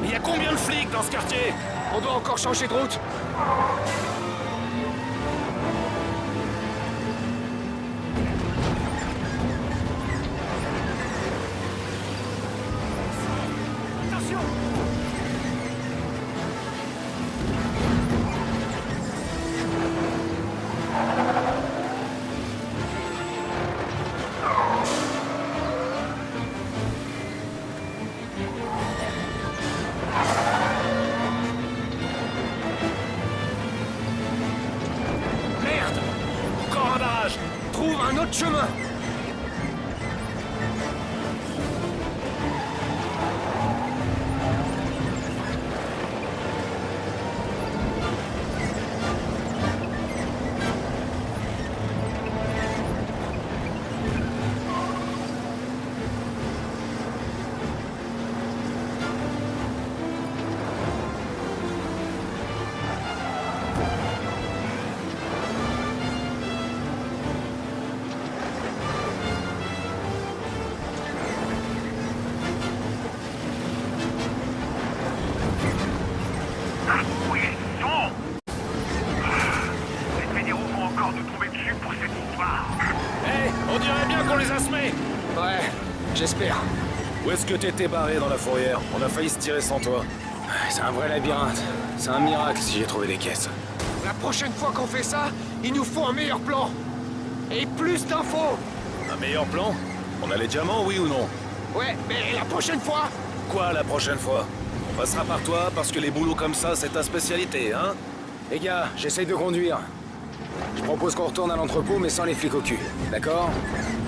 Mais y a combien de flics dans ce quartier? On doit encore changer de route. On dirait bien qu'on les a semés. Ouais, j'espère. Où est-ce que t'étais barré dans la fourrière? On a failli se tirer sans toi. C'est un vrai labyrinthe. C'est un miracle si j'ai trouvé des caisses. La prochaine fois qu'on fait ça, il nous faut un meilleur plan. Et plus d'infos. Un meilleur plan? On a les diamants, oui ou non? Ouais, mais la prochaine fois... Quoi la prochaine fois? On passera par toi parce que les boulots comme ça, c'est ta spécialité, hein? Les gars, j'essaye de conduire. Je propose qu'on retourne à l'entrepôt, mais sans les flics au cul. D'accord?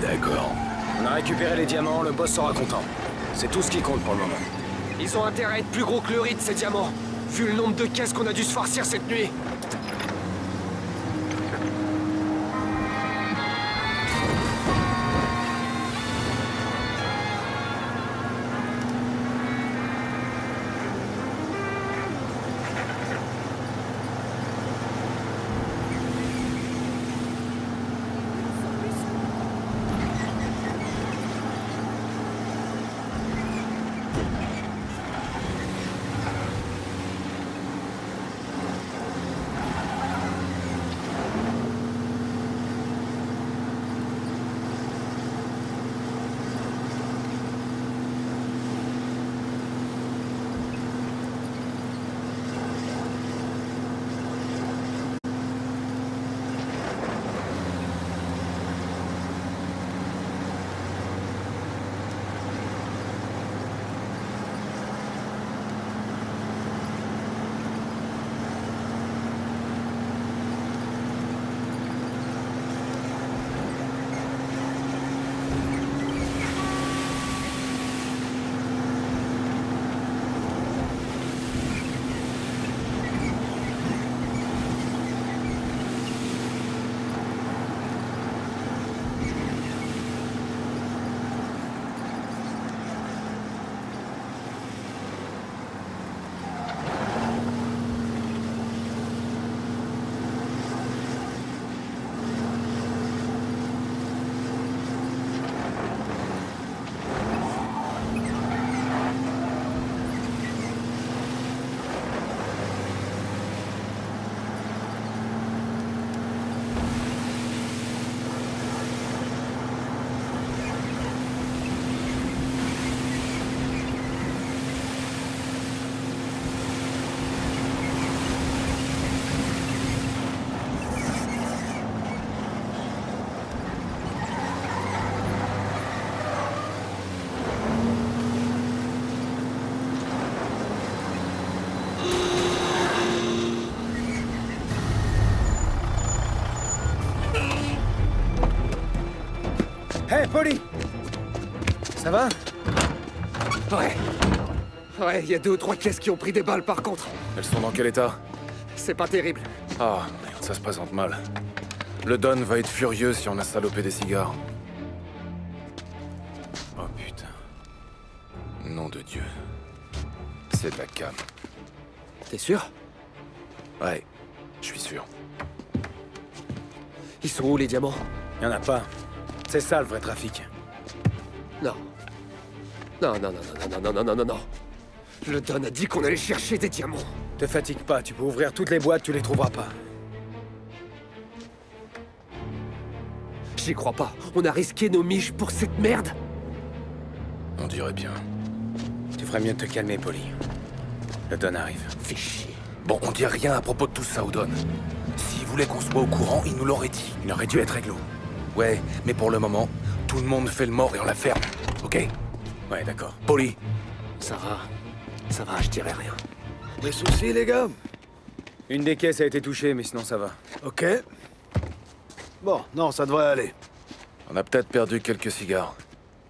D'accord. On a récupéré les diamants, le boss sera content. C'est tout ce qui compte pour le moment. Ils ont intérêt à être plus gros que le ride, ces diamants. Vu le nombre de caisses qu'on a dû se farcir cette nuit. Hey, Polly! Ça va? Ouais. Ouais, il y a 2 ou 3 caisses qui ont pris des balles par contre. Elles sont dans quel état? C'est pas terrible. Ah, merde, ça se présente mal. Le Don va être furieux si on a salopé des cigares. Oh putain. Nom de Dieu. C'est de la cam. T'es sûr? Ouais, je suis sûr. Ils sont où les diamants? Y en a pas. C'est ça le vrai trafic. Non. Non, non, non, non, non, non, non, non, non, non. Le Don a dit qu'on allait chercher des diamants. Te fatigue pas, tu peux ouvrir toutes les boîtes, tu les trouveras pas. J'y crois pas. On a risqué nos miches pour cette merde. On dirait bien. Tu ferais mieux de te calmer, Polly. Le Don arrive. Fais chier. Bon, on dit rien à propos de tout ça au Don. S'il voulait qu'on soit au courant, il nous l'aurait dit. Il aurait dû être réglo. Ouais, mais pour le moment, tout le monde fait le mort et on la ferme. Ok? Ouais, d'accord. Polly. Ça va, je dirais rien. Des soucis, les gars? Une des caisses a été touchée, mais sinon ça va. Ok. Bon, non, ça devrait aller. On a peut-être perdu quelques cigares.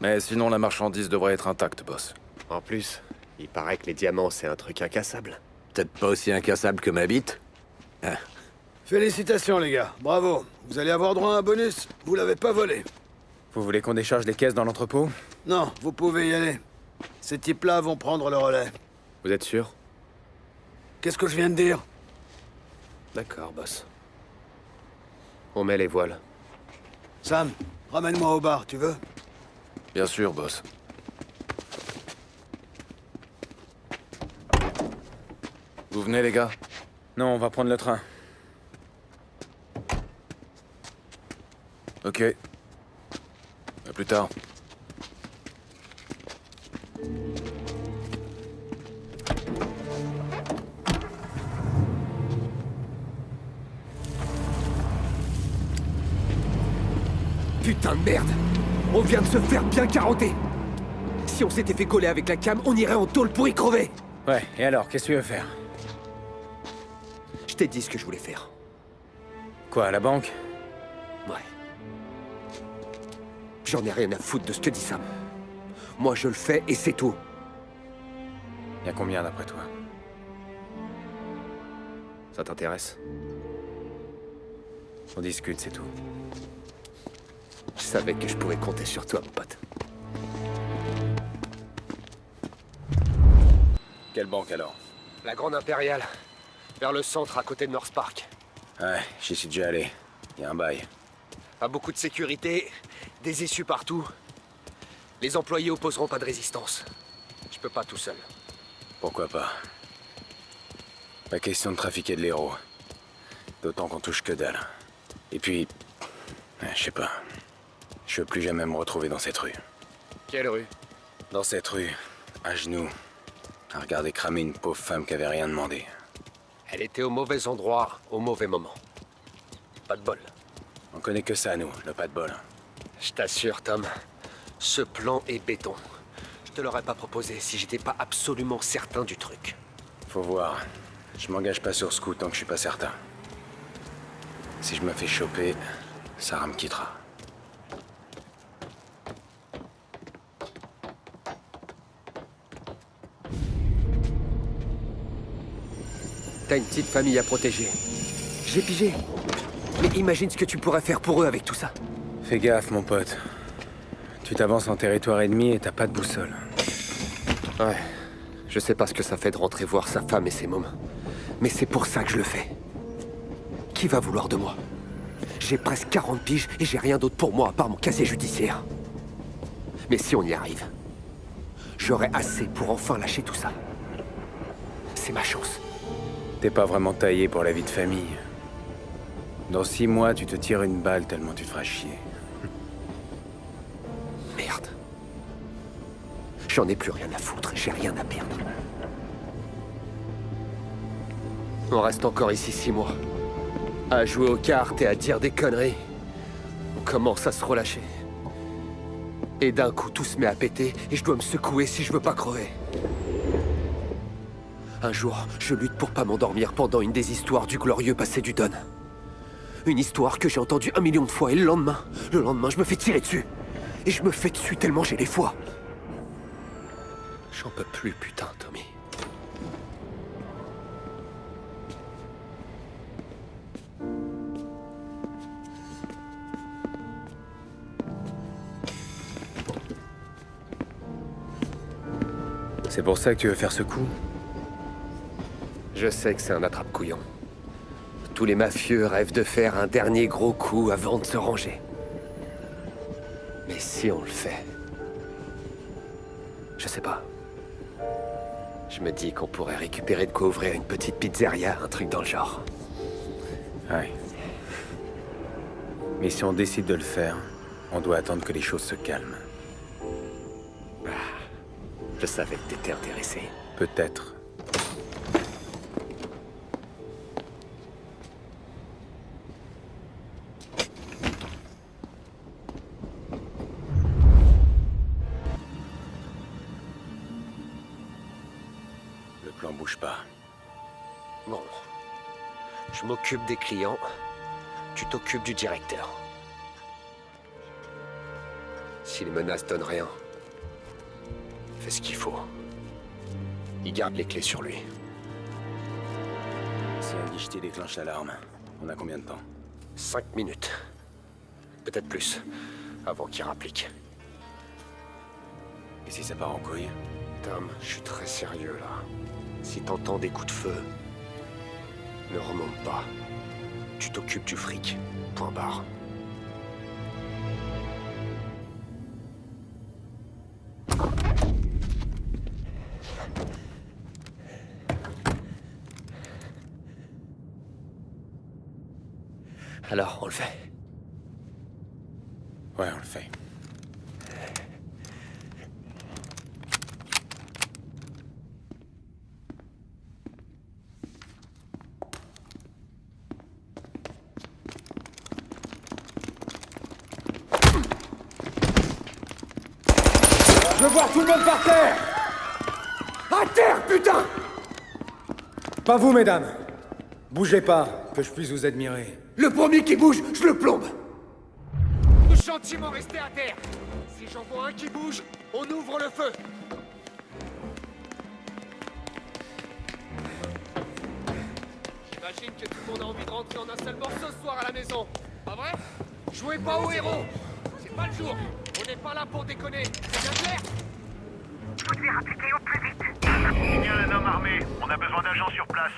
Mais sinon, la marchandise devrait être intacte, boss. En plus, il paraît que les diamants, c'est un truc incassable. Peut-être pas aussi incassable que ma bite. Ah. Félicitations, les gars. Bravo. Vous allez avoir droit à un bonus. Vous l'avez pas volé. Vous voulez qu'on décharge les caisses dans l'entrepôt? Non, vous pouvez y aller. Ces types-là vont prendre le relais. Vous êtes sûr? Qu'est-ce que je viens de dire? D'accord, boss. On met les voiles. Sam, ramène-moi au bar, tu veux? Bien sûr, boss. Vous venez, les gars? Non, on va prendre le train. Ok. À plus tard. Putain de merde! On vient de se faire bien carotter! Si on s'était fait coller avec la cam, on irait en tôle pour y crever! Ouais, et alors, qu'est-ce que tu veux faire? Je t'ai dit ce que je voulais faire. Quoi, à la banque? Ouais. J'en ai rien à foutre de ce que dit Sam. Moi, je le fais et c'est tout. Y'a combien d'après toi? Ça t'intéresse? On discute, c'est tout. Je savais que je pouvais compter sur toi, mon pote. Quelle banque alors? La Grande Impériale. Vers le centre, à côté de North Park. Ouais, j'y suis déjà allé. Y'a un bail. Pas beaucoup de sécurité, des issues partout. Les employés opposeront pas de résistance. Je peux pas tout seul. Pourquoi pas? Pas question de trafiquer de l'héros. D'autant qu'on touche que dalle. Et puis... je sais pas. Je veux plus jamais me retrouver dans cette rue. Quelle rue? Dans cette rue, à genoux, à regarder cramer une pauvre femme qui avait rien demandé. Elle était au mauvais endroit, au mauvais moment. Pas de bol. On connaît que ça, nous, le pas de bol. Je t'assure, Tom, ce plan est béton. Je te l'aurais pas proposé si j'étais pas absolument certain du truc. Faut voir. Je m'engage pas sur ce coup tant que je suis pas certain. Si je me fais choper, Sarah me quittera. T'as une petite famille à protéger. J'ai pigé. Mais imagine ce que tu pourrais faire pour eux avec tout ça. Fais gaffe, mon pote. Tu t'avances en territoire ennemi et t'as pas de boussole. Ouais. Je sais pas ce que ça fait de rentrer voir sa femme et ses mômes. Mais c'est pour ça que je le fais. Qui va vouloir de moi? J'ai presque 40 piges et j'ai rien d'autre pour moi à part mon casier judiciaire. Mais si on y arrive, j'aurai assez pour enfin lâcher tout ça. C'est ma chance. T'es pas vraiment taillé pour la vie de famille. Dans 6 mois, tu te tires une balle tellement tu te feras chier. Merde. J'en ai plus rien à foutre, j'ai rien à perdre. On reste encore ici 6 mois. À jouer aux cartes et à dire des conneries. On commence à se relâcher. Et d'un coup, tout se met à péter et je dois me secouer si je veux pas crever. Un jour, je lutte pour pas m'endormir pendant une des histoires du glorieux passé du Don. Une histoire que j'ai entendue 1 million de fois et le lendemain, je me fais tirer dessus. Et je me fais dessus tellement j'ai les foies. J'en peux plus, putain, Tommy. C'est pour ça que tu veux faire ce coup? Je sais que c'est un attrape-couillon. Tous les mafieux rêvent de faire un dernier gros coup avant de se ranger. Mais si on le fait... Je sais pas. Je me dis qu'on pourrait récupérer de quoi ouvrir une petite pizzeria, un truc dans le genre. Ouais. Mais si on décide de le faire, on doit attendre que les choses se calment. Je savais que t'étais intéressé. Peut-être. Le plan bouge pas. Bon. Je m'occupe des clients. Tu t'occupes du directeur. Si les menaces donnent rien, fais ce qu'il faut. Il garde les clés sur lui. Si un guichetier déclenche l'alarme, on a combien de temps? 5 minutes. Peut-être plus, avant qu'il rapplique. Et si ça part en couille? Tom, je suis très sérieux là. Si t'entends des coups de feu, ne remonte pas. Tu t'occupes du fric. Point barre. Alors, on le fait. Ouais, on le fait. Je veux voir tout le monde par terre! À terre, putain! Pas vous, mesdames. Bougez pas, que je puisse vous admirer. Le premier qui bouge, je le plombe! Gentiment rester à terre. Si j'en vois un qui bouge, on ouvre le feu. J'imagine que tout le monde a envie de rentrer en un seul morceau ce soir à la maison. Pas vrai? Jouez pas au héros. C'est pas le jour. On n'est pas là pour déconner. C'est bien clair? Faut te faire appliquer au plus vite. Signal un homme armé. On a besoin d'agents sur place.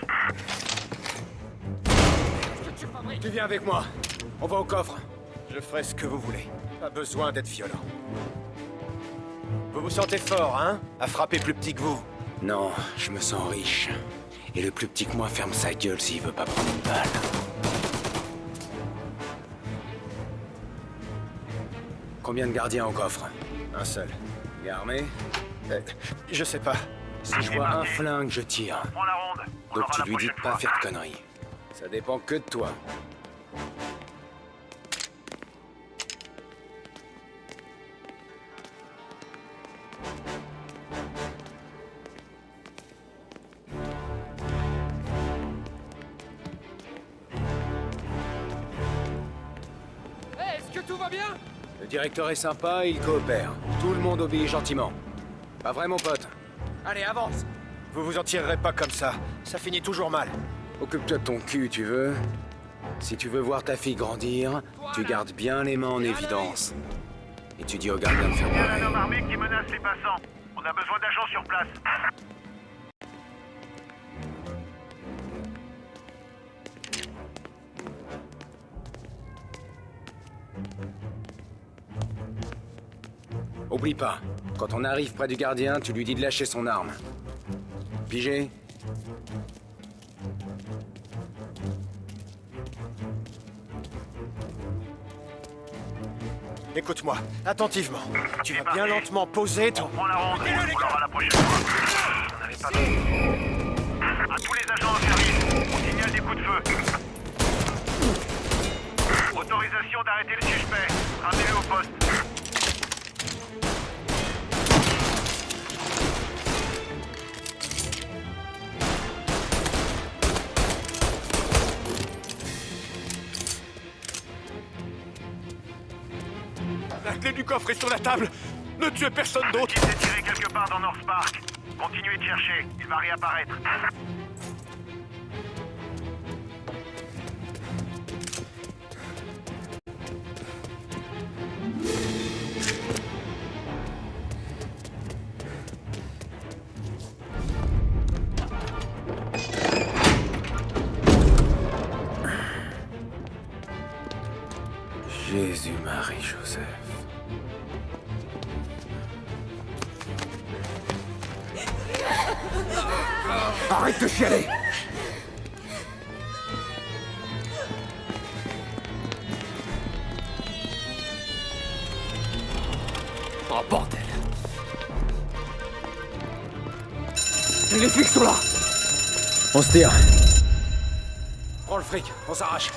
Qu'est-ce que tu fabriques? Tu viens avec moi. On va au coffre. Je ferai ce que vous voulez. Pas besoin d'être violent. Vous vous sentez fort, hein? À frapper plus petit que vous? Non, je me sens riche. Et le plus petit que moi ferme sa gueule s'il veut pas prendre une balle. Combien de gardiens au coffre? Un seul. Il est armé? Je sais pas. Si je vois un flingue, je tire. Prends la ronde. Donc tu lui dis de pas faire de conneries. Ça dépend que de toi. Est-ce que tout va bien? Le directeur est sympa et il coopère. Tout le monde obéit gentiment. Pas vrai, mon pote? Allez, avance. Vous vous en tirerez pas comme ça. Ça finit toujours mal. Occupe-toi de ton cul, tu veux? Si tu veux voir ta fille grandir, tu gardes bien les mains en évidence. Et tu dis au gardien de faire Il y a pareil. un homme armé qui menace les passants. On a besoin d'agents sur place. Oublie pas, quand on arrive près du gardien, tu lui dis de lâcher son arme. Pigé? Écoute-moi, attentivement. Tu vas bien lentement poser ton... Prends la ronde. On l'aura la prochaine fois. J'en avais pas besoin. À tous les agents en service, on signale des coups de feu. Autorisation d'arrêter le suspect. Ramenez-le au poste. La clé du coffre est sur la table. Ne tuez personne d'autre. Il s'est tiré quelque part dans North Park. Continuez de chercher. Il va réapparaître. Jésus, Marie, Joseph. Arrête de chialer! Oh bordel! Les flics sont là! On se tire. Prends le fric, on s'arrache.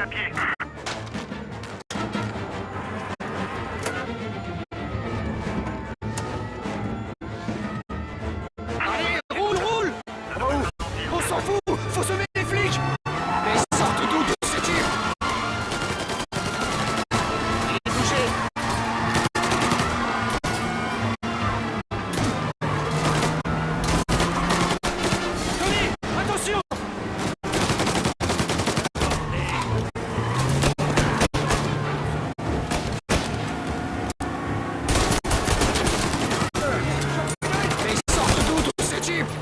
pied. Allez, roule, roule! On s'en fout! Faut semer les flics! Mais sortent d'où tous ces types? Il est touché! Tony! Attention! Mais sortent d'où tous ces types?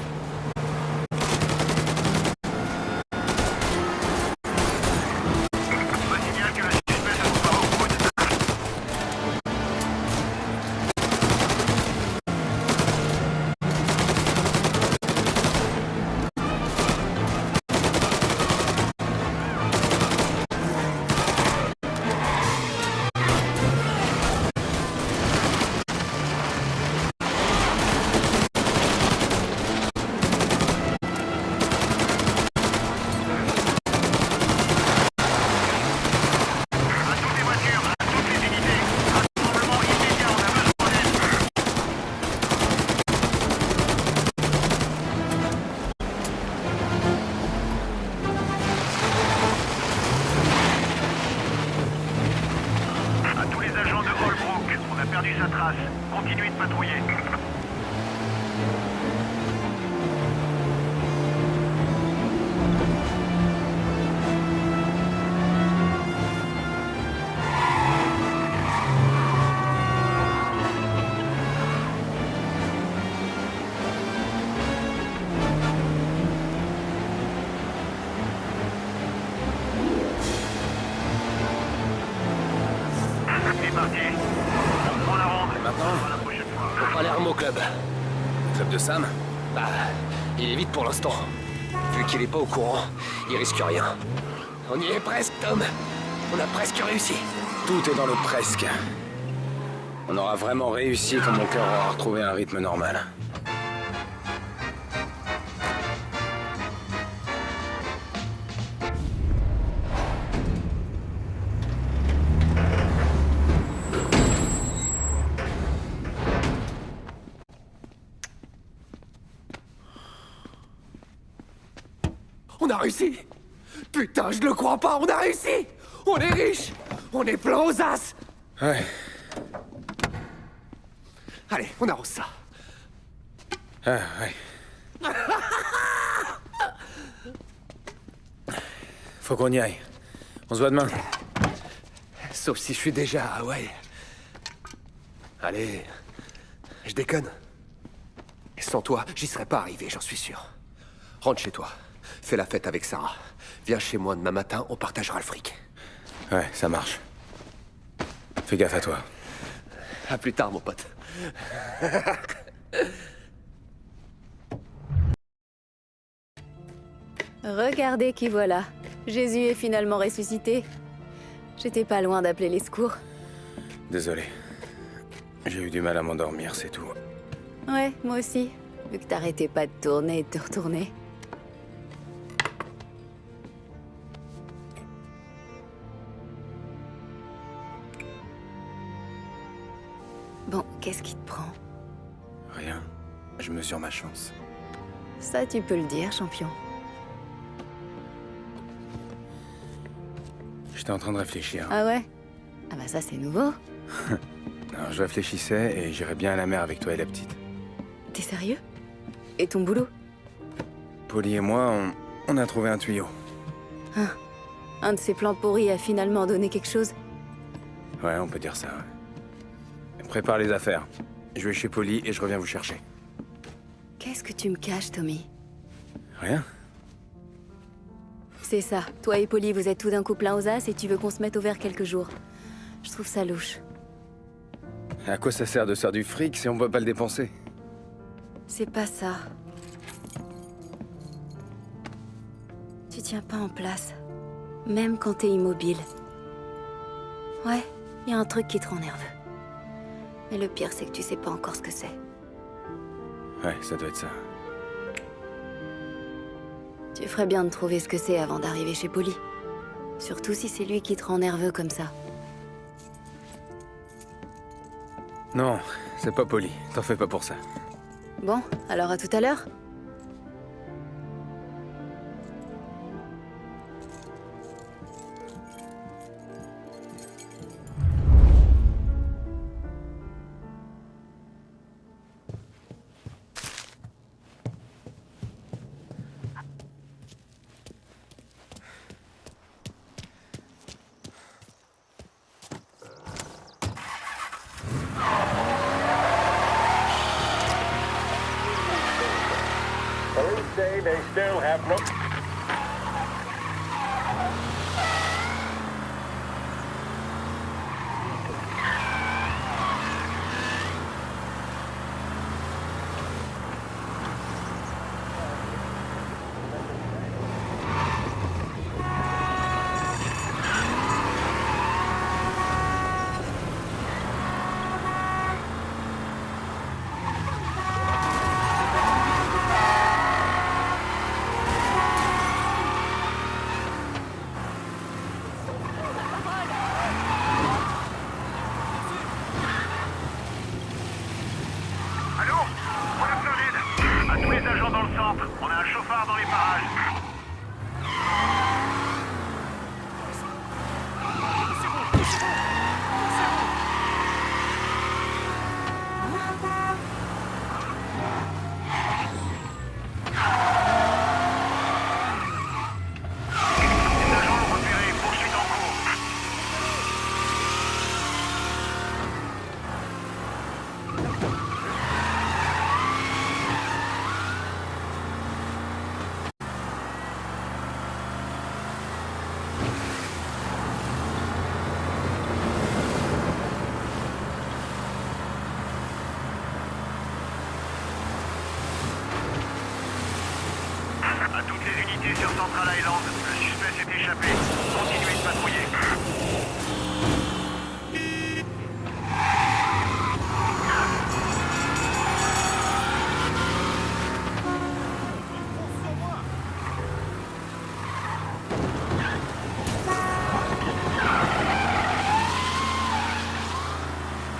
À tous les agents de Holbrook, on a perdu sa trace. Continuez de patrouiller. C'est parti. On prend la ronde. Maintenant, La prochaine fois. faut pas l'air au club. Club de Sam? Bah, il est vite pour l'instant. Vu qu'il est pas au courant, il risque rien. On y est presque, Tom. On a presque réussi. Tout est dans le presque. On aura vraiment réussi quand mon cœur aura retrouvé un rythme normal. On a réussi. Putain, je le crois pas, on a réussi. On est riche. On est plein aux as. Ouais. Allez, on arrose ça. Ah, ouais. Faut qu'on y aille. On se voit demain. Sauf si je suis déjà à Hawaï. Allez, je déconne. Sans toi, j'y serais pas arrivé, j'en suis sûr. Rentre chez toi. Fais la fête avec Sarah. Viens chez moi demain matin, on partagera le fric. Ouais, ça marche. Fais gaffe à toi. À plus tard, mon pote. Regardez qui voilà. Jésus est finalement ressuscité. J'étais pas loin d'appeler les secours. Désolé. J'ai eu du mal à m'endormir, c'est tout. Ouais, moi aussi. Vu que t'arrêtais pas de tourner et de te retourner. Bon, qu'est-ce qui te prend? Rien. Je mesure ma chance. Ça, tu peux le dire, champion. J'étais en train de réfléchir. Ah ouais? Ah bah ça, c'est nouveau. Alors, je réfléchissais et j'irais bien à la mer avec toi et la petite. T'es sérieux? Et ton boulot? Polly et moi, on a trouvé un tuyau. Ah, un de ces plans pourris a finalement donné quelque chose? Ouais, on peut dire ça, ouais. Prépare les affaires. Je vais chez Polly et je reviens vous chercher. Qu'est-ce que tu me caches, Tommy? Rien. C'est ça. Toi et Polly, vous êtes tout d'un coup plein aux as et tu veux qu'on se mette au vert quelques jours. Je trouve ça louche. À quoi ça sert de se faire du fric si on peut pas le dépenser? C'est pas ça. Tu tiens pas en place. Même quand t'es immobile. Ouais, y a un truc qui te rend nerveux. Mais le pire, c'est que tu sais pas encore ce que c'est. Ouais, ça doit être ça. Tu ferais bien de trouver ce que c'est avant d'arriver chez Polly. Surtout si c'est lui qui te rend nerveux comme ça. Non, c'est pas poli. T'en fais pas pour ça. Bon, alors à tout à l'heure. Police say they still have no... Allô? Voilà Floride. À tous les agents dans le centre, on a un chauffard dans les parages. Les agents l'ont repéré, poursuite en cours. À toutes les unités sur Central Island, le suspect s'est échappé. Continuez de patrouiller.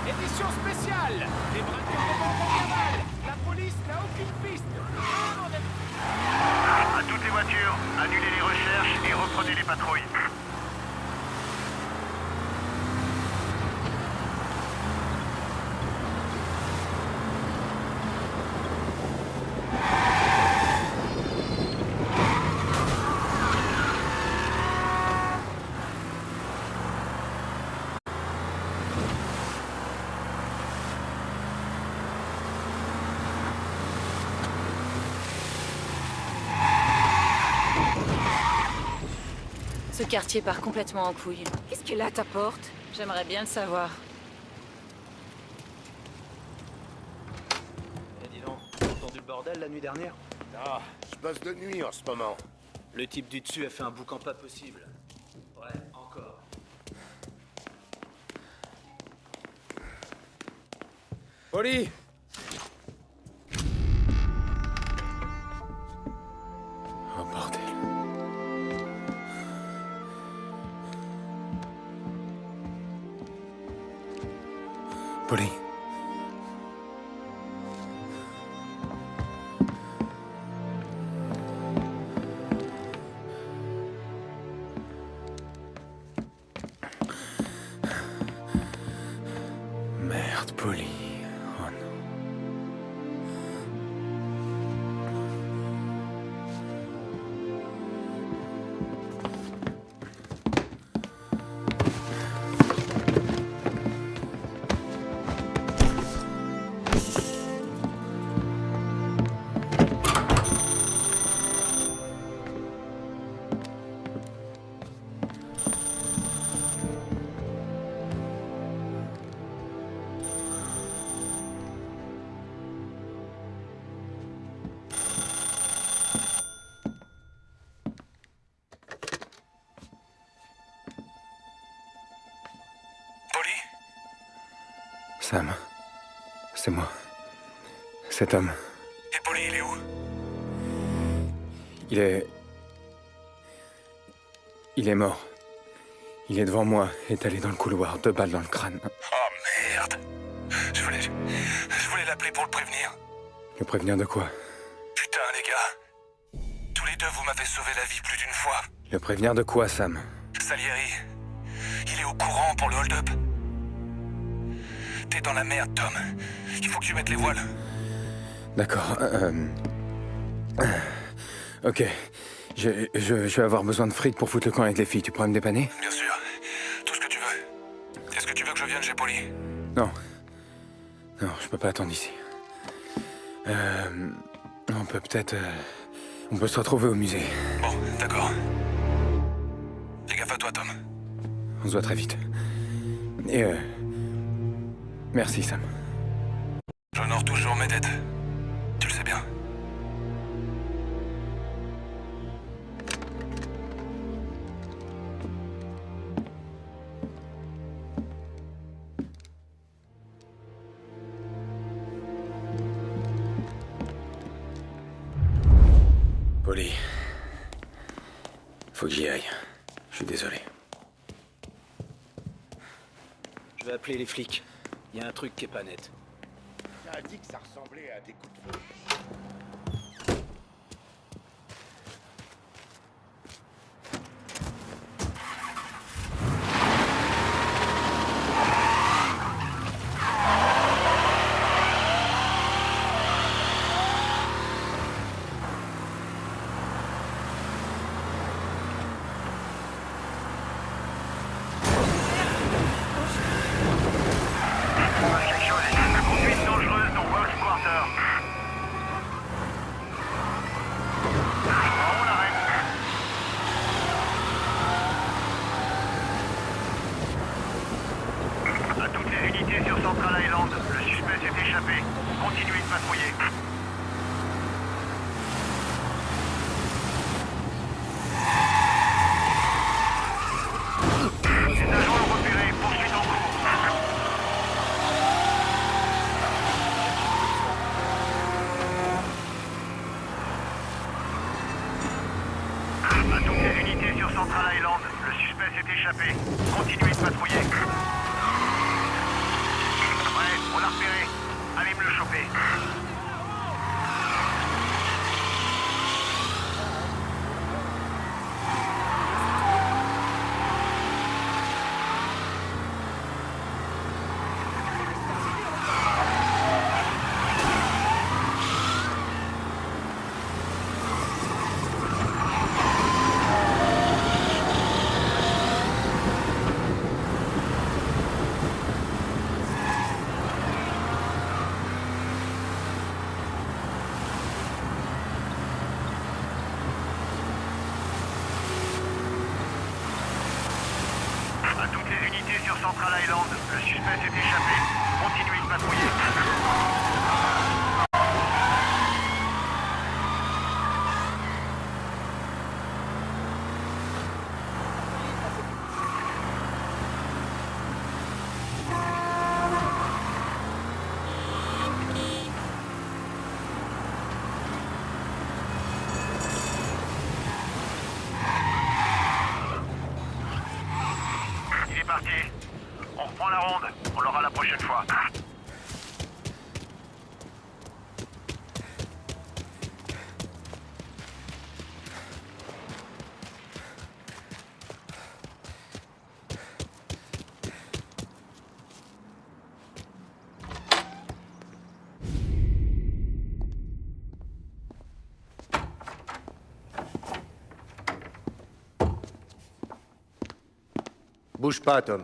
Édition spéciale. Des braqueurs de banque en cavale. La police n'a aucune piste. À toutes les voitures, annulez les recherches et reprenez les patrouilles. Ce quartier part complètement en couille. Qu'est-ce qu'elle a à ta porte? J'aimerais bien le savoir. Eh dis donc, t'as entendu le bordel la nuit dernière? Ah, je bosse de nuit en ce moment. Le type du dessus a fait un boucan pas possible. Ouais, encore. Poli! Oh bordel. Poli. Merde, Poli. Oh non. Sam, c'est moi. Cet homme. Et Poli, il est où? Il est mort. Il est devant moi, étalé dans le couloir, 2 balles dans le crâne. Oh merde. Je voulais l'appeler pour le prévenir. Le prévenir de quoi? Putain, les gars. Tous les deux, vous m'avez sauvé la vie plus d'une fois. Le prévenir de quoi, Sam? Salieri, il est au courant pour le hold-up. T'es dans la merde, Tom. Il faut que tu mettes les voiles. D'accord, Ok. Je vais avoir besoin de fric pour foutre le camp avec les filles. Tu pourrais me dépanner? Bien sûr. Tout ce que tu veux. Est-ce que tu veux que je vienne chez Polly? Non. Non, je peux pas attendre ici. On peut peut-être... On peut se retrouver au musée. Bon, d'accord. Fais gaffe à toi, Tom. On se voit très vite. Et merci, Sam. J'honore toujours mes dettes. Tu le sais bien. Polly. Faut que j'y aille. Je suis désolé. Je vais appeler les flics. Il y a un truc qui est pas net. Ça a dit que ça ressemblait à des coups de feu. Central Island. Le suspect s'est échappé. Continuez de patrouiller. Il est parti. On reprend la ronde. On l'aura la prochaine fois. Bouge pas, Tom.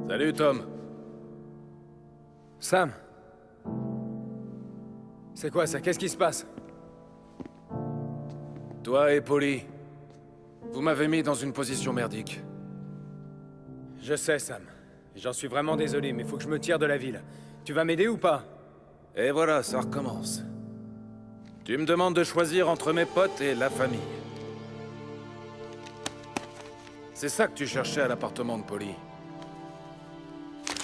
Salut, Tom. Sam? C'est quoi ça? Qu'est-ce qui se passe? Toi et Polly, vous m'avez mis dans une position merdique. Je sais, Sam. J'en suis vraiment désolé, mais faut que je me tire de la ville. Tu vas m'aider ou pas? Et voilà, ça recommence. Tu me demandes de choisir entre mes potes et la famille. C'est ça que tu cherchais à l'appartement de Polly.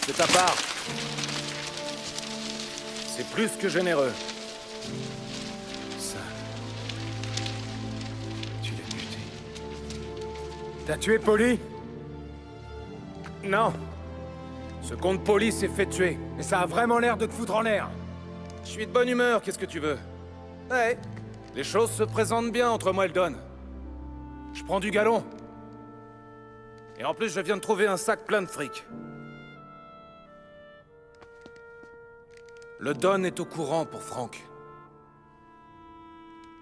C'est ta part. C'est plus que généreux. Ça... Tu l'as buté. T'as tué Polly? Non. Ce comte Polly s'est fait tuer. Et ça a vraiment l'air de te foutre en l'air. Je suis de bonne humeur, qu'est-ce que tu veux? Ouais. Les choses se présentent bien entre moi et le Don. Je prends du galon. Et en plus, je viens de trouver un sac plein de fric. Le Don est au courant pour Franck.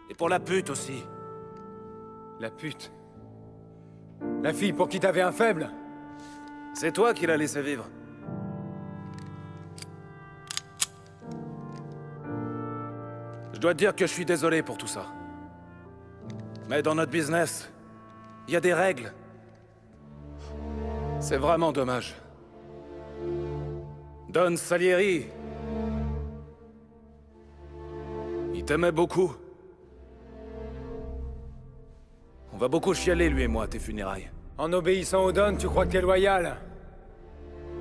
Et pour la pute aussi. La pute? La fille pour qui t'avais un faible? C'est toi qui l'as laissé vivre. Je dois te dire que je suis désolé pour tout ça. Mais dans notre business, il y a des règles. C'est vraiment dommage. Don Salieri... il t'aimait beaucoup. On va beaucoup chialer, lui et moi, à tes funérailles. En obéissant au Don, tu crois que t'es loyal.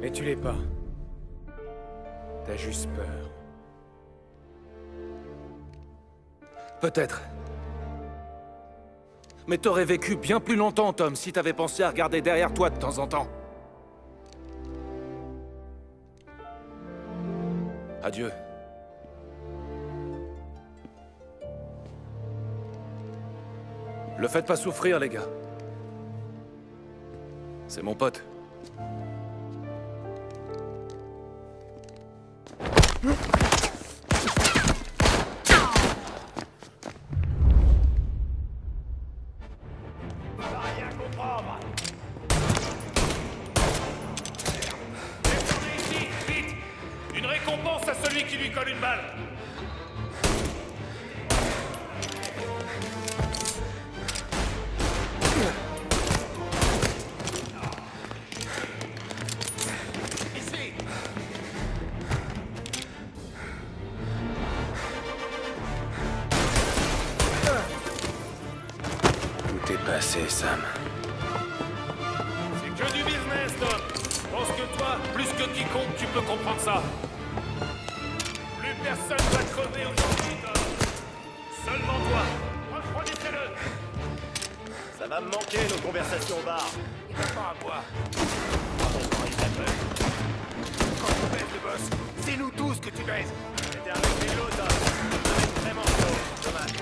Mais tu l'es pas. T'as juste peur. Peut-être. Mais t'aurais vécu bien plus longtemps, Tom, si t'avais pensé à regarder derrière toi de temps en temps. Adieu. Le faites pas souffrir, les gars. C'est mon pote. Une récompense à celui qui lui colle une balle. Ici. Tout est passé, Sam. C'est que du business, Tom. Je pense que toi, plus que quiconque, tu peux comprendre ça. Plus personne va crever aujourd'hui, Tom. Seulement toi. Refroidissez-le. Ça va me manquer, nos conversations au bar. Il va pas à boire. Quand tu baises le boss, c'est nous tous que tu baises. C'était avec les lots, Tom. Ça va être vraiment chaud. Dommage.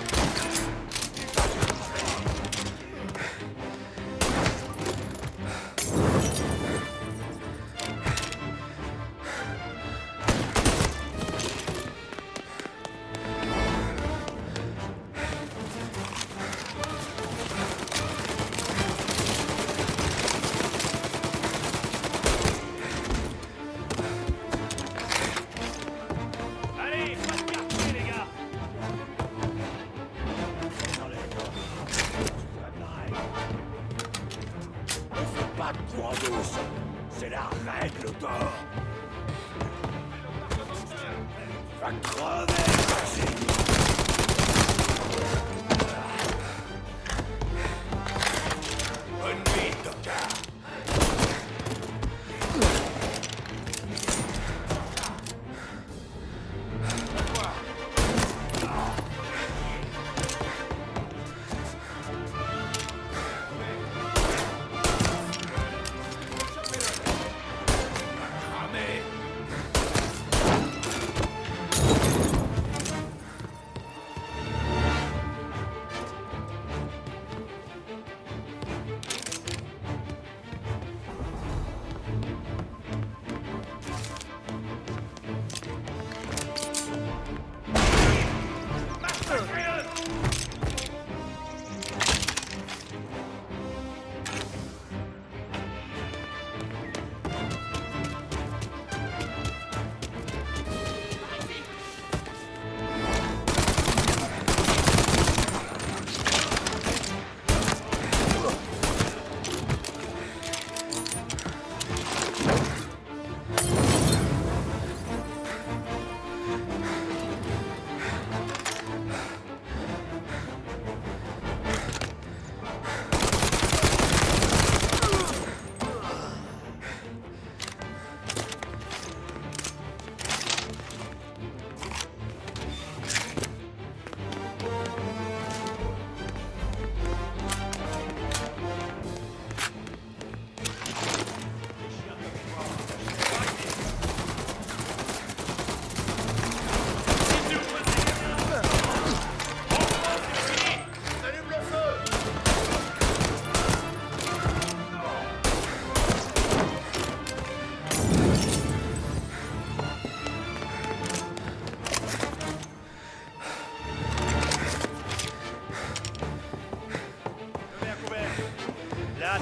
Allez, pas de quartier, les gars. Ne fais pas de coin douce. C'est la règle d'or. Va crever, vas-y. Bonne nuit, docteur.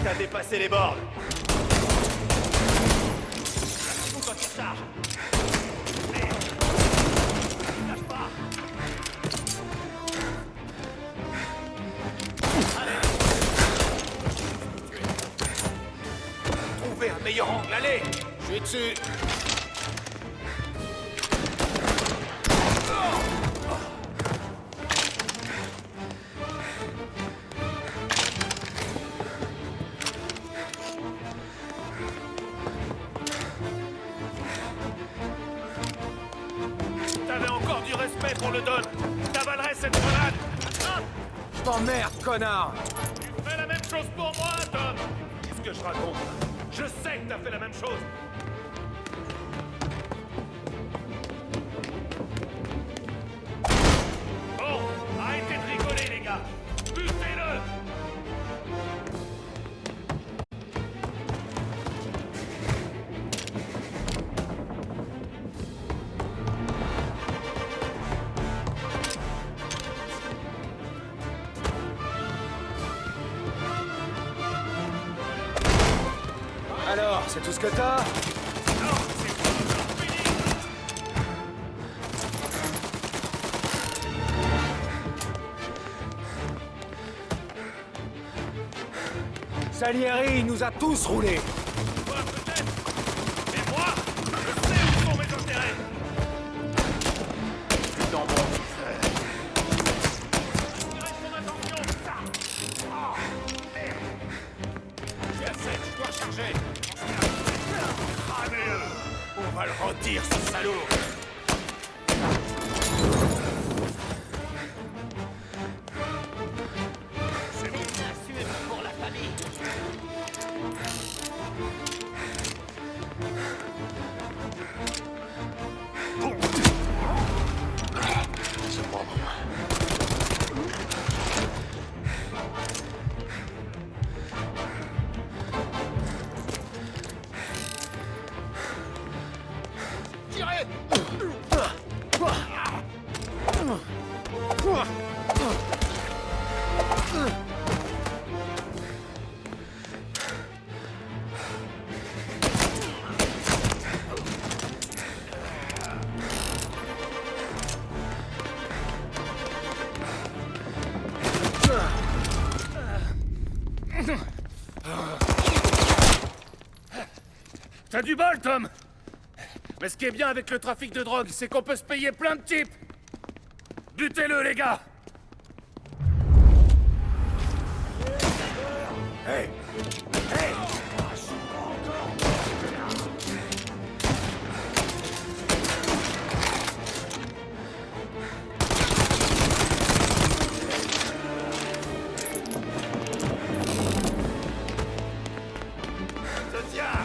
t'as dépassé les bornes. Ou quand il charge. Merde. Lâche pas. Allez. Trouvez un meilleur angle, allez. Je suis dessus. T'avais encore du respect pour le Don. T'avalerais cette grenade. Hop. Je t'emmerde, connard! Tu fais la même chose pour moi, Tom. Qu'est-ce que je raconte? Je sais que t'as fait la même chose. Bon, arrêtez de rigoler, les gars. Butez-le. Alors, c'est tout ce que t'as? Salieri, il nous a tous roulés! Toi, peut-être. Mais moi, je sais où sont mes intérêts. Dans mon... Direct mon attention, ça. Oh, merde. Je suis à 7, je dois recharger. Cramez-le. On va le rôtir, ce salaud. C'est une insulte pour la famille. C'est bon. Tirez. T'as du bol, Tom. Mais ce qui est bien avec le trafic de drogue, c'est qu'on peut se payer plein de types. Butez-le, les gars. Hey! Hey! Je tiens!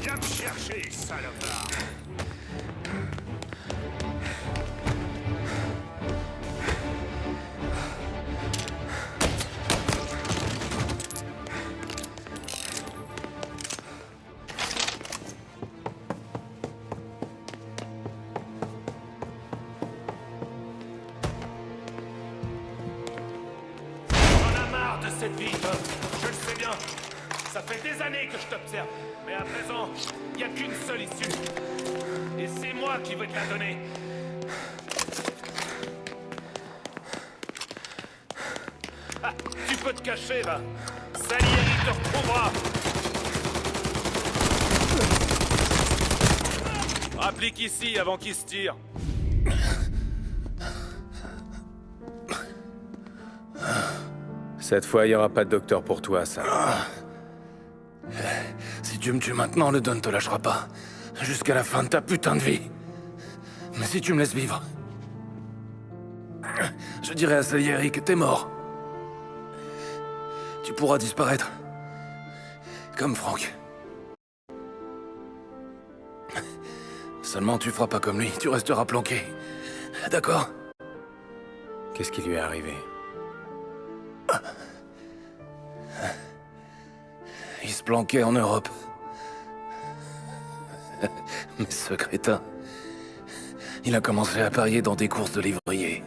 Viens me chercher, salopard! J'en ai marre de cette vie, Tom. Je le sais bien. Ça fait des années que je t'observe. Mais à présent, il n'y a qu'une seule issue. Et c'est moi qui veux te la donner. Ah, tu peux te cacher, va. Salieri te retrouvera. Applique ici avant qu'il se tire. Cette fois, il n'y aura pas de docteur pour toi, ça. Si tu me tues maintenant, le Don te lâchera pas. Jusqu'à la fin de ta putain de vie. Mais si tu me laisses vivre... je dirai à Salieri que t'es mort. Tu pourras disparaître. Comme Frank. Seulement tu feras pas comme lui, tu resteras planqué. D'accord? Qu'est-ce qui lui est arrivé? Il se planquait en Europe. Mais ce crétin... il a commencé à parier dans des courses de lévrier.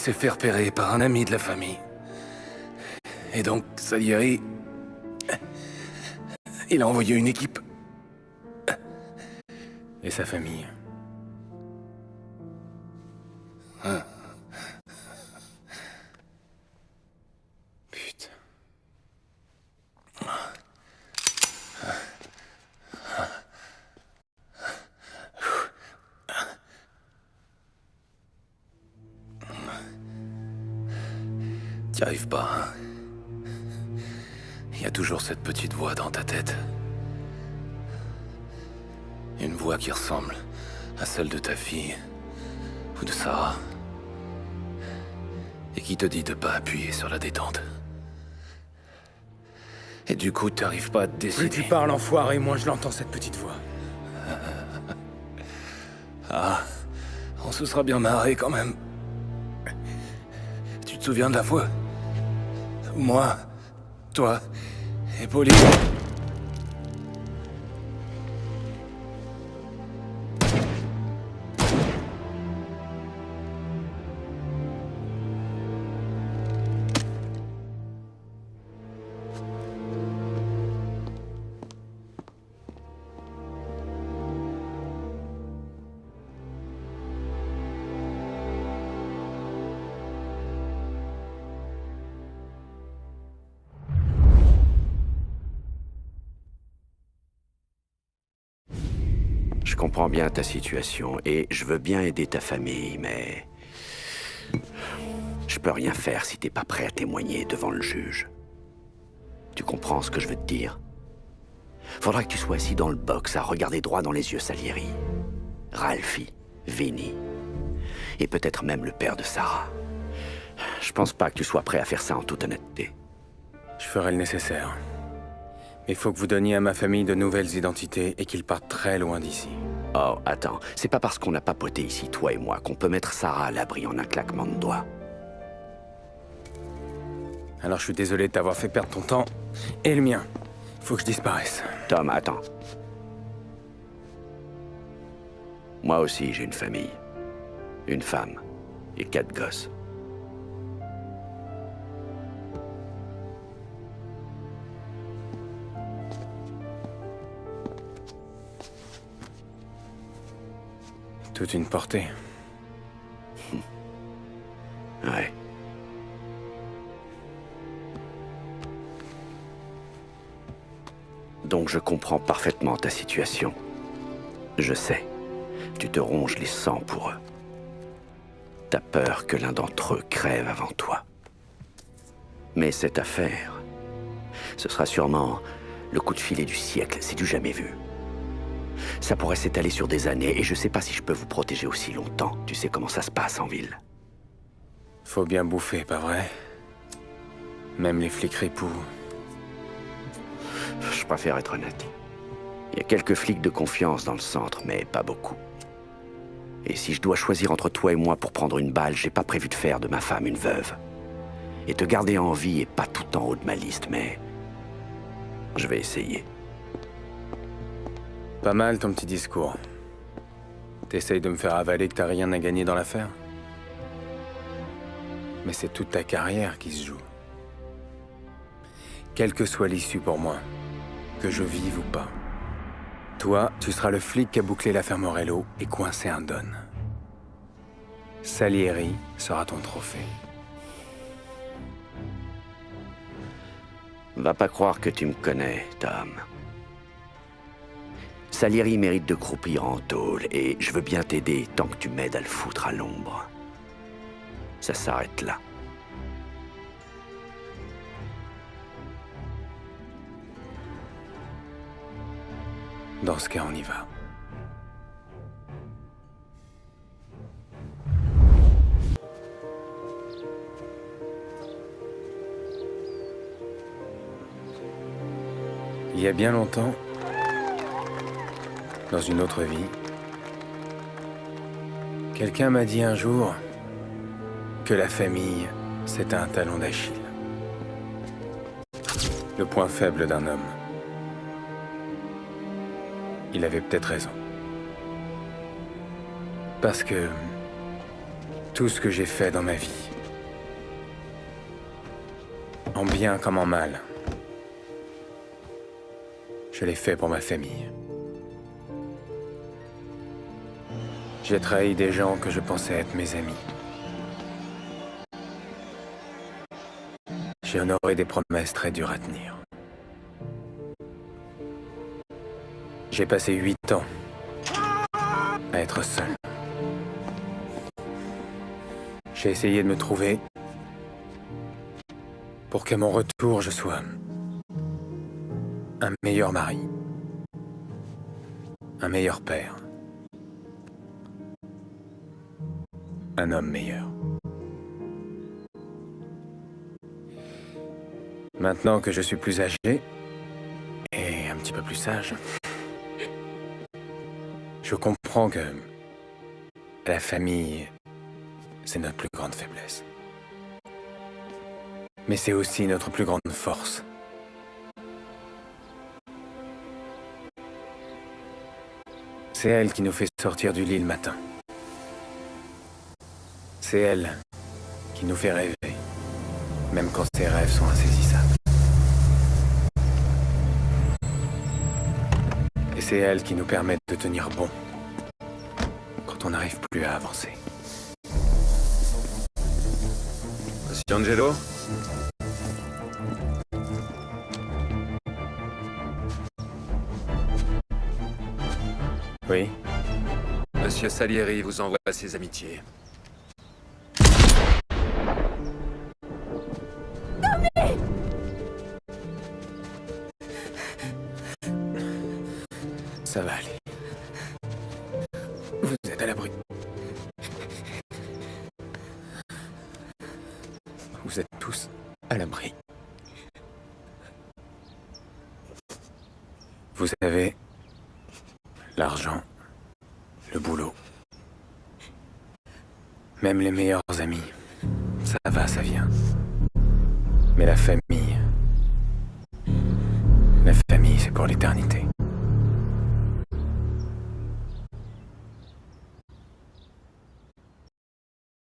s'est fait repérer par un ami de la famille. Et donc, Salieri... il a envoyé une équipe. Et sa famille? Hein? Putain. T'y arrives pas, hein? Il y a toujours cette petite voix dans ta tête. Une voix qui ressemble à celle de ta fille ou de Sarah. Et qui te dit de pas appuyer sur la détente. Et du coup, t'arrives pas à te décider. Plus tu parles, enfoiré, moins je l'entends, cette petite voix. Ah, on se sera bien marré quand même. Tu te souviens de la fois? Moi, toi et Pauline. Je comprends bien ta situation et je veux bien aider ta famille, mais... je peux rien faire si t'es pas prêt à témoigner devant le juge. Tu comprends ce que je veux te dire? Faudra que tu sois assis dans le box à regarder droit dans les yeux Salieri, Ralphie, Vinny, et peut-être même le père de Sarah. Je pense pas que tu sois prêt à faire ça en toute honnêteté. Je ferai le nécessaire. Mais il faut que vous donniez à ma famille de nouvelles identités et qu'ils partent très loin d'ici. Oh, attends, c'est pas parce qu'on n'a pas poté ici, toi et moi, qu'on peut mettre Sarah à l'abri en un claquement de doigts. Alors je suis désolé de t'avoir fait perdre ton temps et le mien. Faut que je disparaisse. Tom, attends. Moi aussi, j'ai une famille. Une femme et 4 gosses. Toute une portée. Ouais. Donc je comprends parfaitement ta situation. Je sais. Tu te ronges les sangs pour eux. T'as peur que l'un d'entre eux crève avant toi. Mais cette affaire, ce sera sûrement le coup de filet du siècle, c'est du jamais vu. Ça pourrait s'étaler sur des années, et je sais pas si je peux vous protéger aussi longtemps. Tu sais comment ça se passe en ville. Faut bien bouffer, pas vrai? Même les flics ripoux. Je préfère être honnête. Il y a quelques flics de confiance dans le centre, mais pas beaucoup. Et si je dois choisir entre toi et moi pour prendre une balle, j'ai pas prévu de faire de ma femme une veuve. Et te garder en vie est pas tout en haut de ma liste, mais... je vais essayer. Pas mal ton petit discours. T'essayes de me faire avaler que t'as rien à gagner dans l'affaire? Mais c'est toute ta carrière qui se joue. Quelle que soit l'issue pour moi, que je vive ou pas. Toi, tu seras le flic qui a bouclé l'affaire Morello et coincé un Don. Salieri sera ton trophée. Va pas croire que tu me connais, Tom. Salieri mérite de croupir en tôle, et je veux bien t'aider tant que tu m'aides à le foutre à l'ombre. Ça s'arrête là. Dans ce cas, on y va. Il y a bien longtemps, dans une autre vie, quelqu'un m'a dit un jour que la famille, c'est un talon d'Achille. Le point faible d'un homme. Il avait peut-être raison. Parce que tout ce que j'ai fait dans ma vie, En bien comme en mal. Je l'ai fait pour ma famille. J'ai trahi des gens que je pensais être mes amis. J'ai honoré des promesses très dures à tenir. J'ai passé 8 ans à être seul. J'ai essayé de me trouver pour qu'à mon retour, je sois un meilleur mari, un meilleur père, un homme meilleur. Maintenant que je suis plus âgé et un petit peu plus sage, je comprends que la famille, c'est notre plus grande faiblesse. Mais c'est aussi notre plus grande force. C'est elle qui nous fait sortir du lit le matin. C'est elle qui nous fait rêver, même quand ses rêves sont insaisissables. Et c'est elle qui nous permet de tenir bon quand on n'arrive plus à avancer. Monsieur Angelo ? Oui. Monsieur Salieri vous envoie ses amitiés. Ça va aller. Vous êtes à l'abri. Vous êtes tous à l'abri. Vous avez l'argent, le boulot, même les meilleurs amis. Ça va, ça vient. Mais la famille, c'est pour l'éternité.